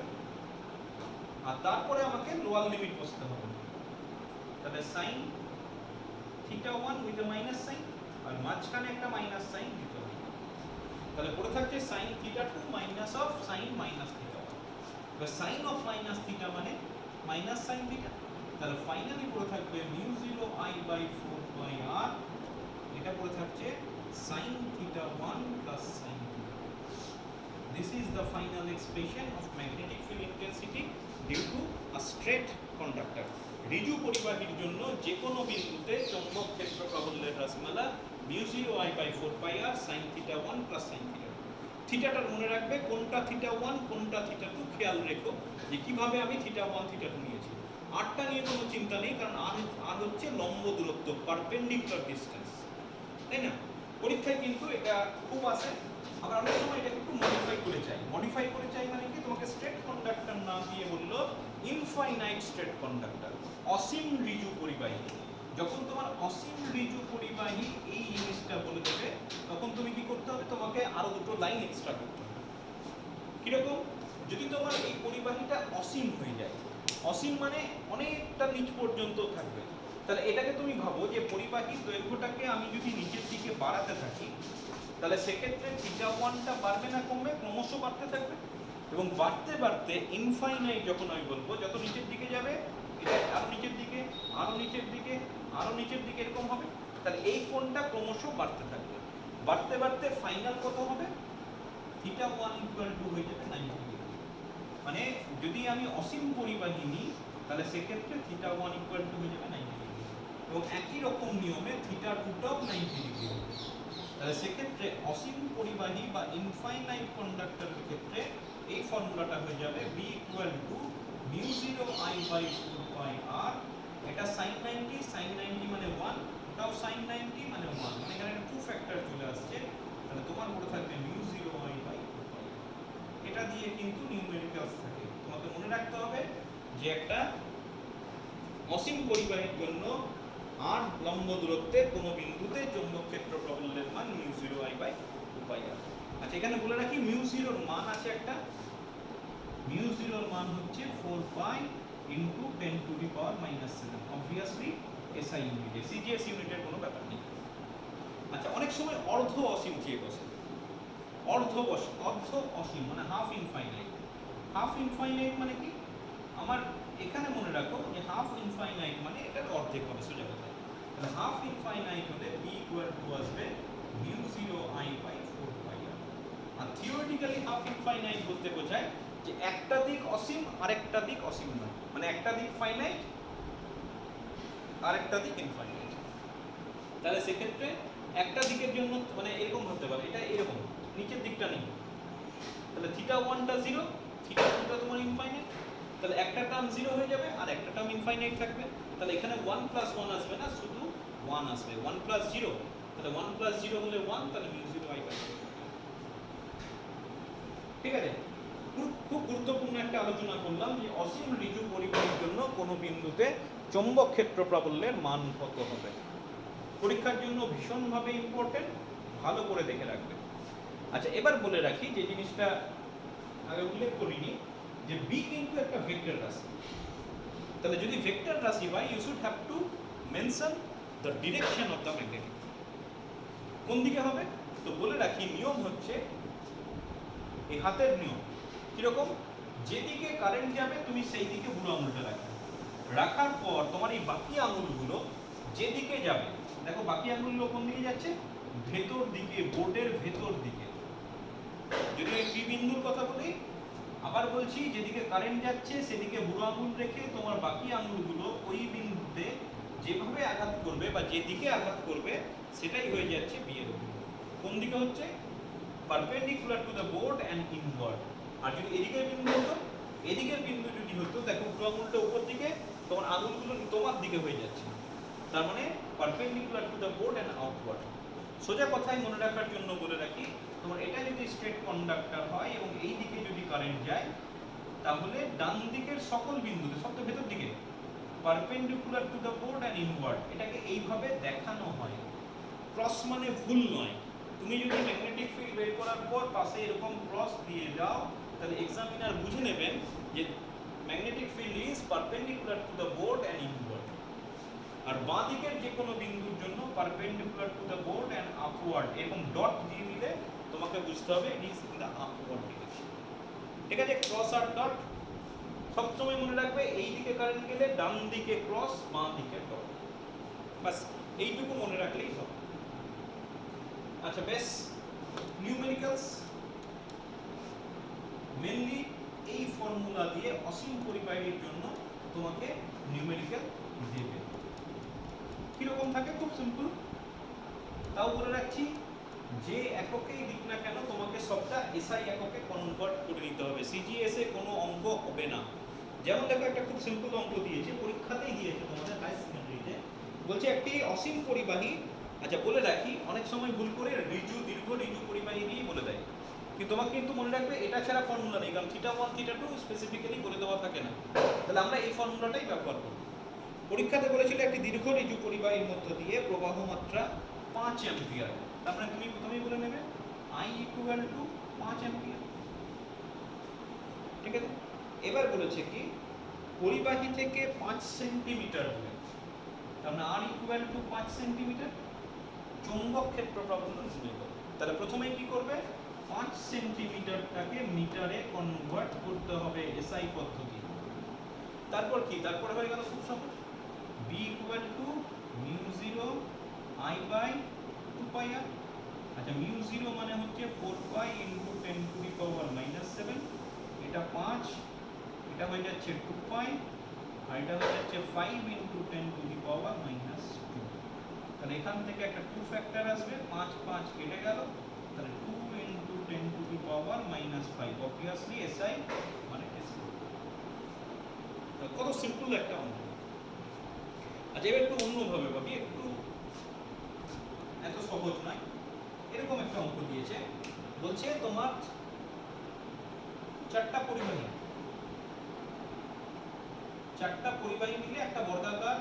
আর তারপরে আমাকে লোয়ার লিমিট বসাতে হবে। তাহলে sin θ1 with A minus sine আর মাঝখানে একটা মাইনাস সাইন দিতে হবে। তাহলে পড়ে থাকছে sin θ2 মাইনাস অফ sin -θ1। এবার sin অফ -θ মানে -sin θ। তাহলে ফাইনালি পড়ে থাকবে μ0I/4πr। এটা পড়ে থাকছে sin θ1 plus sin θ। This is the final expression of magnetic field intensity due to a straight conductor. ঋজু পরিবাহীর জন্য যে কোনো বিন্দুতে চৌম্বক ক্ষেত্র প্রাবল্যের রাশিমালা μ0I/4πr sin θ1 plus sin θ। থিটাটার মনে রাখবে কোনটা θ1 কোনটা θ2 খেয়াল রেখো যে কিভাবে আমি θ1 θ2 নিয়েছি। আরটা নিয়ে কোনো চিন্তা নেই, কারণ আর হচ্ছে লম্ব দূরত্ব, পারপেন্ডিকুলার ডিসটেন্স, তাই না? পরীক্ষায় কিন্তু এটা খুব আসে। আবার অনেক সময় এটাকে একটু মডিফাই করে চাই। মডিফাই করে চাই মানে কি? তোমাকে স্ট্রেট কন্ডাক্টর না দিয়ে বললো ইনফাইনাইট স্ট্রেট কন্ডাক্টর, অসীম ঋজু পরিবাহী। যখন তোমার অসীম ঋজু পরিবাহী এই জিনিসটা বলে দেবে তখন তুমি কি করতে হবে? তোমাকে আরো দুটো লাইন এক্সট্রা করতে হবে। কিরকম? যদি তোমার এই পরিবাহীটা অসীম হয়ে যায়, অসীম মানে অনেকটা নিচ পর্যন্ত থাকবে, তাহলে এটাকে তুমি ভাবো যে পরিবাহীর দৈর্ঘ্যটাকে আমি যদি নিচের দিকে বাড়াতে থাকি তাহলে সেক্ষেত্রে θ1টা বাড়বে না কমবে? ক্রমশ বাড়তে থাকবে। এবং বাড়তে বাড়তে ইনফাইনাইট যখন আমি বলবো, যত নিচের দিকে যাবে এটা আরো নিচের দিকে, আরো নিচের দিকে, আরো নিচের দিকে এরকম হবে। তাহলে এই কোণটা ক্রমশ বাড়তে থাকবে, বাড়তে বাড়তে ফাইনাল কত হবে, থিটা 1 ইকুয়াল টু হয়ে যাবে 90 ডিগ্রি। মানে যদি আমি অসীম পরিবাহী নিই তাহলে সেক্ষেত্রে থিটা 1 ইকুয়াল টু হয়ে যাবে 90 ডিগ্রি, এবং একই রকম নিয়মে থিটা 2টাও 90 ডিগ্রি হবে। তাহলে সেক্ষেত্রে অসীম পরিবাহী বা ইনফাইনাইট কন্ডাক্টরের ক্ষেত্রে এই ফর্মুলাটা হয়ে যাবে b equal to mu 0 I by 4 pi r। এটা sin 90, sin 90 মানে 1, ওটাও sin 90 মানে 1, মানে এখানে একটা টু ফ্যাক্টর চলে আসছে। তাহলে তোমার পড়ে থাকবে মিউ 0 I বাই 4 পাই। এটা দিয়ে কিন্তু নিউমেরিক্যালস থাকে। তোমাকে মনে রাখতে হবে যে একটা অসীম পরিবাহীর জন্য r লম্ব দূরত্বে কোন বিন্দুতে চৌম্বক ক্ষেত্র প্রবলের মান mu 0 I by 2 pi r। আচ্ছা এখানে বলে রাখি মিউ 0 এর মান আছে একটা, মিউ 0 এর মান হচ্ছে 4 পাই into 10 to the power minus 7। Obviously SI ইউনিটে, সিজিএস ইউনিটের কোনো ব্যাপার নেই। আচ্ছা অনেক সময় অর্ধ অসীম চেয়ে বসে, অর্ধ অসীম মানে হাফ ইনফাইনাইট। হাফ ইনফাইনাইট মানে কি, আমার এখানে মনে রাখো যে হাফ ইনফাইনাইট মানে এটার অর্ধেক হবে সোজা কথা। তাহলে হাফ ইনফাইনাইট হলে b ইকুয়াল টু আসবে mu 0 I by 4 pi r। আর থিওরিটিক্যালি হাফ ইনফাইনাইট বলতে বোঝায় যে একটা দিক অসীম আরেকটা দিক অসীম নয়, মানে একটা দিক ফাইনাইট আরেকটা দিক ইনফাইনাইট। তাহলে সেক্ষেত্রে একটা দিকের জন্য মানে এরকম হতে পারে, এটা এরকম নিচের দিকটা নেই, তাহলে থিটা 1টা 0, থিটা 2টা তোমার ইনফাইনাইট, তাহলে একটা টার্ম 0 হয়ে যাবে আর একটা টার্ম ইনফাইনাইট থাকবে। তাহলে এখানে 1 প্লাস 1 আসবে না, শুধু 1 আসবে, 1 প্লাস 0, তাহলে 1 প্লাস 0 হলে 1, তাহলে মিউ 0 I বাই 4। ঠিক আছে, খুব গুরুত্বপূর্ণ একটা আলোচনা করলাম যে অসীম ঋজু পরিবাহীর জন্য কোনো বিন্দুতে চৌম্বক ক্ষেত্র প্রাবল্যের মান কত হবে। পরীক্ষার জন্য ভীষণভাবে ইম্পর্টেন্ট, ভালো করে দেখে রাখবে। আচ্ছা এবার বলে রাখি যে জিনিসটা আগে উল্লেখ করিনি, যে বি কিন্তু একটা ভেক্টর রাশি। তাহলে যদি ভেক্টর রাশি হয় you should have to mention the direction of the magnetic. কোন দিকে হবে, তো বলে রাখি নিয়ম হচ্ছে এই হাতের নিয়ম কিরকম, যেদিকে কারেন্ট যাবে তুমি সেই দিকে বুড়ো আঙুলটা রাখবে, রাখার পর তোমার এই বাকি আঙুলগুলো যেদিকে যাবে, দেখো বাকি আঙুলগুলো কোন দিকে যাচ্ছে, ভেতর দিকে, বোর্ডের ভেতর দিকে। যদি এই পি বিন্দুর কথা বলি, আবার বলছি যেদিকে কারেন্ট যাচ্ছে সেদিকে বুড়ো আঙুল রেখে তোমার বাকি আঙুলগুলো ওই বিন্দুতে যেভাবে আঘাত করবে বা যেদিকে আঘাত করবে সেটাই হয়ে যাচ্ছে বি এর অভিমুখ। কোন দিকে হচ্ছে, perpendicular to the board and inward. আর যদি এদিকের বিন্দু হতো, এদিকের বিন্দু যদি হতো, দেখো বুড়ো আঙুলটা উপর দিকে, তোমার আঙুলগুলো তোমার দিকে হয়ে যাচ্ছে, তার মানে perpendicular to the board and outward. সোজা কথায় মনে রাখার জন্য বলে রাখি, তোমার এটা যদি স্ট্রেট কন্ডাক্টর হয় এবং এই দিকে যদি কারেন্ট যায়, তাহলে ডান দিকের সকল বিন্দুতে, সব তো ভেতর দিকে, perpendicular to the board and inward, এটাকে এইভাবে দেখানো হয়। ক্রস মানে ভুল নয়। তুমি যদি ম্যাগনেটিক ফিল্ড বের করার পর পাশে এরকম ক্রস দিয়ে যাও, তাহলে এক্সামিনার বুঝে নেবেন যে magnetic field is perpendicular to the board and inward. আর বাঁ দিকের যে কোনো বিন্দুর জন্য perpendicular to the board and upward, এরকম ডট দিয়ে দিলে তোমাকে বুঝতে হবে it is in the upward direction. ঠিক আছে, ক্রস আর ডট সবসময় মনে রাখবে, এই দিকে কারেন্ট গেলে ডান দিকে ক্রস, বাঁ দিকে ডট, বাস এইটুকু মনে রাখলেই হবে। আচ্ছা বেশ, নিউমেরিক্যালস মেনলি এই ফর্মুলা দিয়ে অসীম পরিবাহীর জন্য তোমাকে নিউমেরিক্যাল দেবে। কিরকম থাকে, খুব সিম্পল। তাও বলে রাখছি, যে এককেই দিক না কেন তোমাকে সবটা এসআই এককে কনভার্ট করে নিতে হবে, সিজিএস এ কোনো অঙ্ক হবে না। যেমন দেখো একটা খুব সিম্পল অঙ্ক দিয়েছে, পরীক্ষাতেই দিয়েছে তোমাদের হাই সেকেন্ডারিতে, বলছে একটি অসীম পরিবাহী। আচ্ছা বলে রাখি, অনেক সময় ভুল করে ঋজু দীর্ঘ ঋজু পরিবাহী দিয়েই বলে দেয়, কিন্তু তোমাকে কিন্তু মনে রাখবে এটা ছাড়া ফর্মুলা নেই, কারণ থিটা 1 থিটা 2 স্পেসিফিক্যালি বলে দেওয়া থাকে না। তাহলে আমরা এই ফর্মুলাটাই ব্যবহার করব। পরীক্ষাতে বলেছিল একটি দীর্ঘ ঋজু পরিবাহীর মধ্য দিয়ে প্রবাহ মাত্রা 5 অ্যাম্পিয়ার, তারপরে তুমি প্রথমেই বলে নেবে I ইকুয়াল টু 5 অ্যাম্পিয়ার। ঠিক আছে, এবার বলেছে কি পরিবাহী থেকে 5 সেন্টিমিটার দূরে, তার মানে R ইকুয়াল টু 5 সেন্টিমিটার, চৌম্বক ক্ষেত্র প্রাবল্য নির্ণয় করো। তাহলে প্রথমে কি করবে, 5 সেন্টিমিটারটাকে মিটারে কনভার্ট করতে হবে এসআই পদ্ধতি। তারপর কি, তারপরে হয়ে গেল খুব সহজ, B equal to mu zero I by 2 pi R. আচ্ছা মিউ জিরো মানে হচ্ছে 4 পাই ইন্টু 10⁻⁻⁷, এটা 5, এটা হয়ে যাচ্ছে 2 পাই, আর এটা হয়ে যাচ্ছে 5 ইন্টু 10⁻⁻²। তাহলে এখান থেকে একটা 2 ফ্যাক্টর আসবে, 5 5 কেটে গেল, তাহলে 2 ইন্টু 10⁻⁻5 অবভিয়াসলি এসআই মানে এসআই। কত সিম্পল একটা অঙ্ক। আচ্ছা এবার একটু অন্যভাবে ভাবি, একটু এত সহজ নয়, এরকম একটা অঙ্ক দিয়েছে, বলছে তোমার 4টা পরিবাহী মিলে একটা বর্গাকার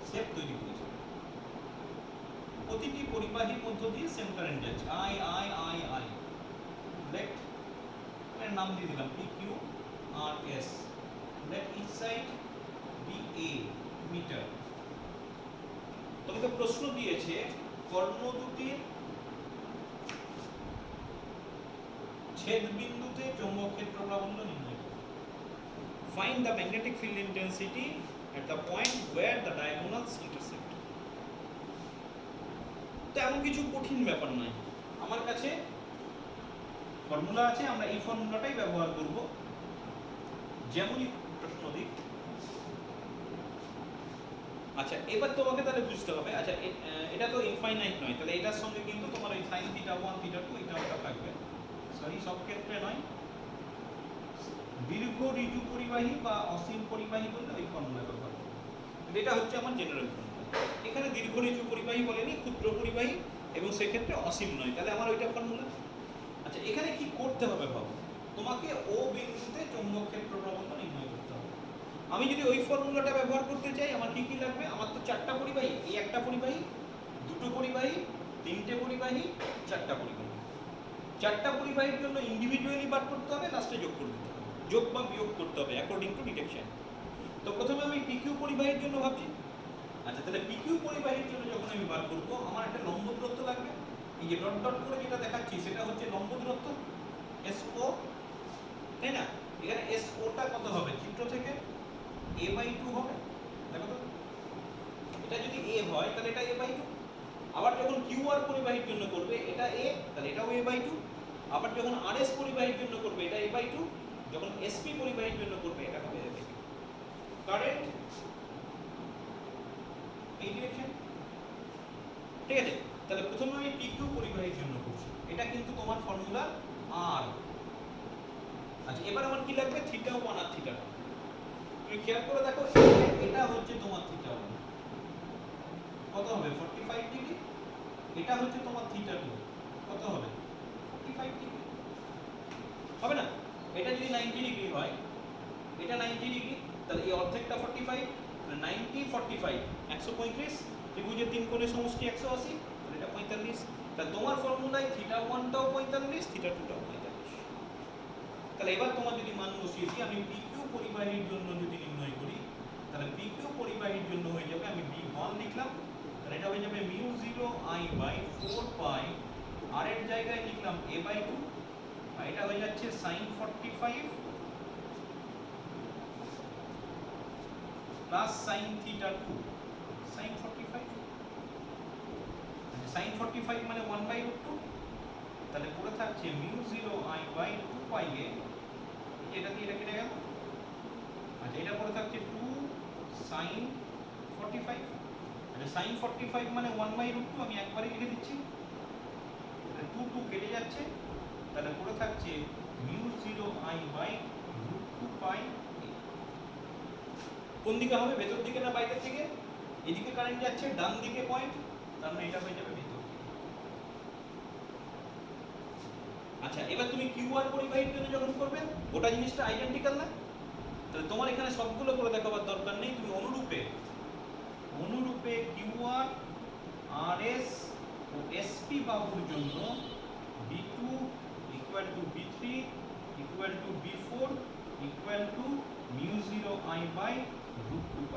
শেপ তৈরি করেছে। প্রতিটি পরিবাহীর মধ্য দিয়ে সেম কারেন্ট যাচ্ছে, I I I I. Let এর নাম দিয়ে দিলাম P Q R S. Let each side be a metre. তোমাকে প্রশ্ন দিয়েছে কর্ণ দুটির ছেদ বিন্দুতে চৌম্বক ক্ষেত্র প্রাবল্য নির্ণয় করো। Find the magnetic field intensity at the point where the diagonals intersect. তো এমন কিছু কঠিন ব্যাপার নয়, আমার কাছে ফর্মুলা আছে, আমরা এই ফর্মুলাটাই ব্যবহার করব। যেমনই প্রশ্ন দিক। আচ্ছা এবার তোমাকে তাহলে বুঝতে হবে, আচ্ছা এটা তো ইনফাইনাইট নয়, তাহলে এটার সঙ্গে কিন্তু তোমার ওই sin θ1 θ2 এটা ওটা থাকবে। সরি সব ক্ষেত্রে নয়, দীর্ঘ ঋজু পরিবাহী বা অসীম পরিবাহী বললে ওই ফর্মুলা ব্যবহার করব। এটা হচ্ছে আমার জেনারেল ফর্মুলা। এখানে দীর্ঘ ঋজু পরিবাহী বলেনি, ক্ষুদ্র পরিবাহী এবং সেক্ষেত্রে অসীম নয়, তাহলে আমার ওইটা ফর্মুলা। আচ্ছা এখানে কি করতে হবে ভাবো, তোমাকে ও বিন্দুতে চৌম্বক ক্ষেত্র প্রবণতা নির্ণয় করতে হবে। আমি যদি ওই ফর্মুলাটা ব্যবহার করতে চাই, আমার কি কি লাগবে? আমার তো 4টা পরিবাহী, এই একটা পরিবাহী, 2টো পরিবাহী, 3টে পরিবাহী, 4টা পরিবাহী। 4টা পরিবাহীর জন্য ইন্ডিভিজুয়ালি বার করতে হবে, লাস্টে যোগ করে দিতে হবে, যোগ বা বিয়োগ করতে হবে অ্যাকর্ডিং টু ডিটেকশন। তো প্রথমে আমি পিকিউ পরিবাহীর জন্য ভাবছি। আচ্ছা তাহলে পিকিউ পরিবাহীর জন্য যখন আমি বার করব, আমার একটা লম্ব দূরত্ব লাগবে। এই যে ডট ডট করে যেটা দেখাচ্ছি সেটা হচ্ছে লম্ব দূরত্ব এসও, তাই না? এখানে এসওটা কত হবে? চিত্র থেকে a/2 হবে। দেখো তো, এটা যদি a হয় তাহলে এটা a/2। আবার যখন কিউআর পরিবাহীর জন্য করবে এটা a, তাহলে এটাও a/2। আবার যখন আরএস পরিবাহীর জন্য করবে এটা a/2, যখন এসপি পরিবাহীর জন্য করবে এটা হবে a/2। কারেন্ট এই ডিরেকশন, ঠিক আছে? তাহলে প্রথমে আমি পিকিউ পরিবাহীর জন্য করছি, এটা কিন্তু তোমার ফর্মুলা আর। আচ্ছা এবার আমার কি লাগবে? θ1 আর θ2। তুমি খেয়াল করে দেখো, এটা হচ্ছে তোমার θ1 কত হবে? 45 ডিগ্রি। এটা হচ্ছে তোমার θ2 কত হবে? 45 ডিগ্রি হবে না? এটা যদি 90 ডিগ্রি হয়, এটা 90 ডিগ্রি, তাহলে এই অর্ধেকটা 45, 90 45 135, ত্রিভুজের 3 কোণের সমষ্টি 180, তাহলে এটা 45। তাহলে তোমার ফর্মুলায় θ1টাও 45, θ2টাও 45। তাহলে এবার তোমার যদি মান বসিয়ে দিই, আমি পিকিউ পরিবাহীর জন্য যদি নির্ণয় করি, তাহলে পিকিউ পরিবাহীর জন্য হয়ে যাবে, আমি b1 লিখলাম, তাহলে এটা হয়ে যাবে μ0I/4π, আর এর জায়গায় লিখলাম a/2, আর এটা হয়ে যাচ্ছে sin 45 plus sin θ2 sin 45। sin 45 মানে 1/√2, তাহলে পড়ে থাকছে μ0I/2π এ, এটা দিয়ে এটা কেটে গেল। আচ্ছা এটা পড়ে থাকছে 2 sin 45। আচ্ছা sin 45 মানে 1/√2, আমি একবারই লিখে দিচ্ছি, 2 2 কেটে যাচ্ছে, তাহলে পড়ে থাকছে μ0I/√2π। কোন দিকে হবে? ভেতর দিকে না বাইরের দিকে? এদিকে কারেন্ট যাচ্ছে, ডান দিকে পয়েন্ট, তার মানে এটা হয়ে যাবে ভেতর। আচ্ছা এবার তুমি কিউআর পরিবাহীর জন্য যখন করবে, গোটা জিনিসটা আইডেন্টিক্যাল না? তাহলে তোমার এখানে সবগুলো করে দেখাবার দরকার নেই, তুমি অনুরূপে কিউআর, আরএস ও এসপি বাহুর জন্য b2 = b3 = b4 = μ0I/√2π।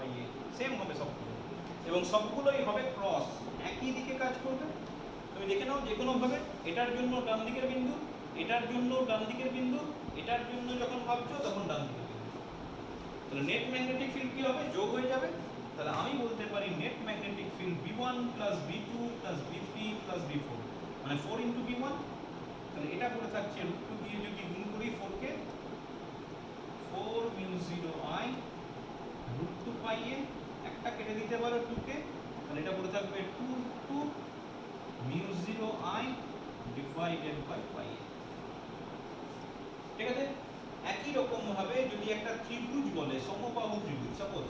Same হবে সবগুলো, এবং সবগুলোই হবে ক্রস, একই দিকে কাজ করবে। তুমি দেখে নাও যে কোনো ভাবে, এটার জন্য ডান দিকের বিন্দু, এটার জন্য ডান দিকের বিন্দু, এটার জন্য যখন ভাবছো তখন ডান দিকের বিন্দু। তাহলে নেট ম্যাগনেটিক ফিল্ড কি হবে? যোগ হয়ে যাবে। তাহলে আমি বলতে পারি net magnetic field B1 plus B2 plus B3 plus B4 মানে 4 ইন্টু B1, তাহলে এটা পড়ে থাকছে √2 দিয়ে যদি গুণ করি 4 কে 4 মিউ 0 I √2 পাই এ, একটা কেটে দিতে পারো 2 কে, তাহলে এটা পড়ে থাকবে 2 mu 0 I divided by pi a. ঠিক আছে, একই রকম ভাবে যদি একটা ত্রিভুজ বলে, সমবাহু ত্রিভুজ, সাপোজ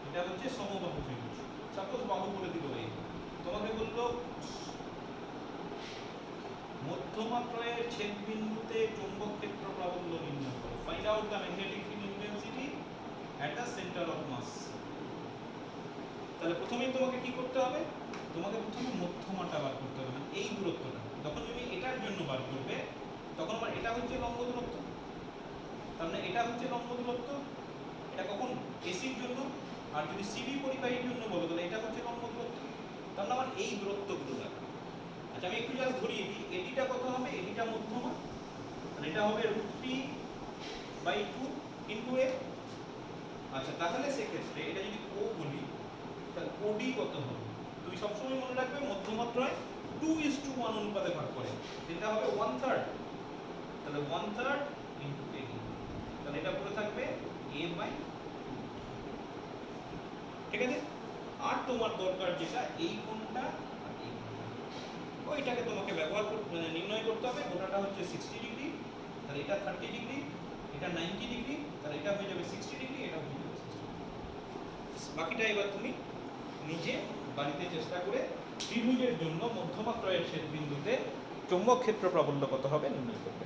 এটা হচ্ছে সমবাহু ত্রিভুজ, সাপোজ বাহু বলে দিল এই, তোমাকে বললো মধ্যমাত্রয়ের ছেদবিন্দুতে চৌম্বক ক্ষেত্র প্রাবল্য নির্ণয় করো, find out the magnetic field intensity at the centre of mass. তাহলে প্রথমেই তোমাকে কি করতে হবে, তোমাকে প্রথমে মধ্যমাটা বার করতে হবে, মানে এই দূরত্বটা। যখন তুমি এটার জন্য বার করবে তখন আমার এটা হচ্ছে লম্ব দূরত্ব, তার মানে এটা হচ্ছে লম্ব দূরত্ব, এটা কখন এসির জন্য, আর যদি সিবি পরিবাহীর জন্য বলো তাহলে এটা হচ্ছে লম্ব দূরত্ব, তার মানে আমার এই দূরত্বগুলো লাগবে। আচ্ছা আমি একটু জাস্ট ধরিয়ে দিই, এডিটা কত হবে, এডিটা মধ্যমা, মানে এটা হবে √3/2 ইনটু এ। আচ্ছা তাহলে সেক্ষেত্রে এটা যদি ও বলি তাহলে ওডি কত হবে, তুমি সবসময় মনে রাখবে মধ্যমাত্রায় 2:1 অনুপাতে ভাগ করে, যেটা হবে 1/3, তাহলে 1/3 ইনটু এ, তাহলে এটা পুরো থাকবে a/, ঠিক আছে। আর তোমার দরকার যেটা এই কোণটা আর এই কোণটা, ওইটাকে তোমাকে ব্যবহার করতে মানে নির্ণয় করতে হবে। ওটাটা হচ্ছে 60 ডিগ্রি, তাহলে এটা 30 ডিগ্রি, এটা 90 ডিগ্রি, তাহলে এটা হয়ে যাবে 60 ডিগ্রি, এটা হয়ে যাবে 60 ডিগ্রি। বাকিটা এবার তুমি নিজে বাড়িতে চেষ্টা করে ত্রিভুজের জন্য মধ্যমাত্রয়ের ছেদবিন্দুতে চৌম্বক ক্ষেত্র প্রাবল্য কত হবে নির্ণয় করবে।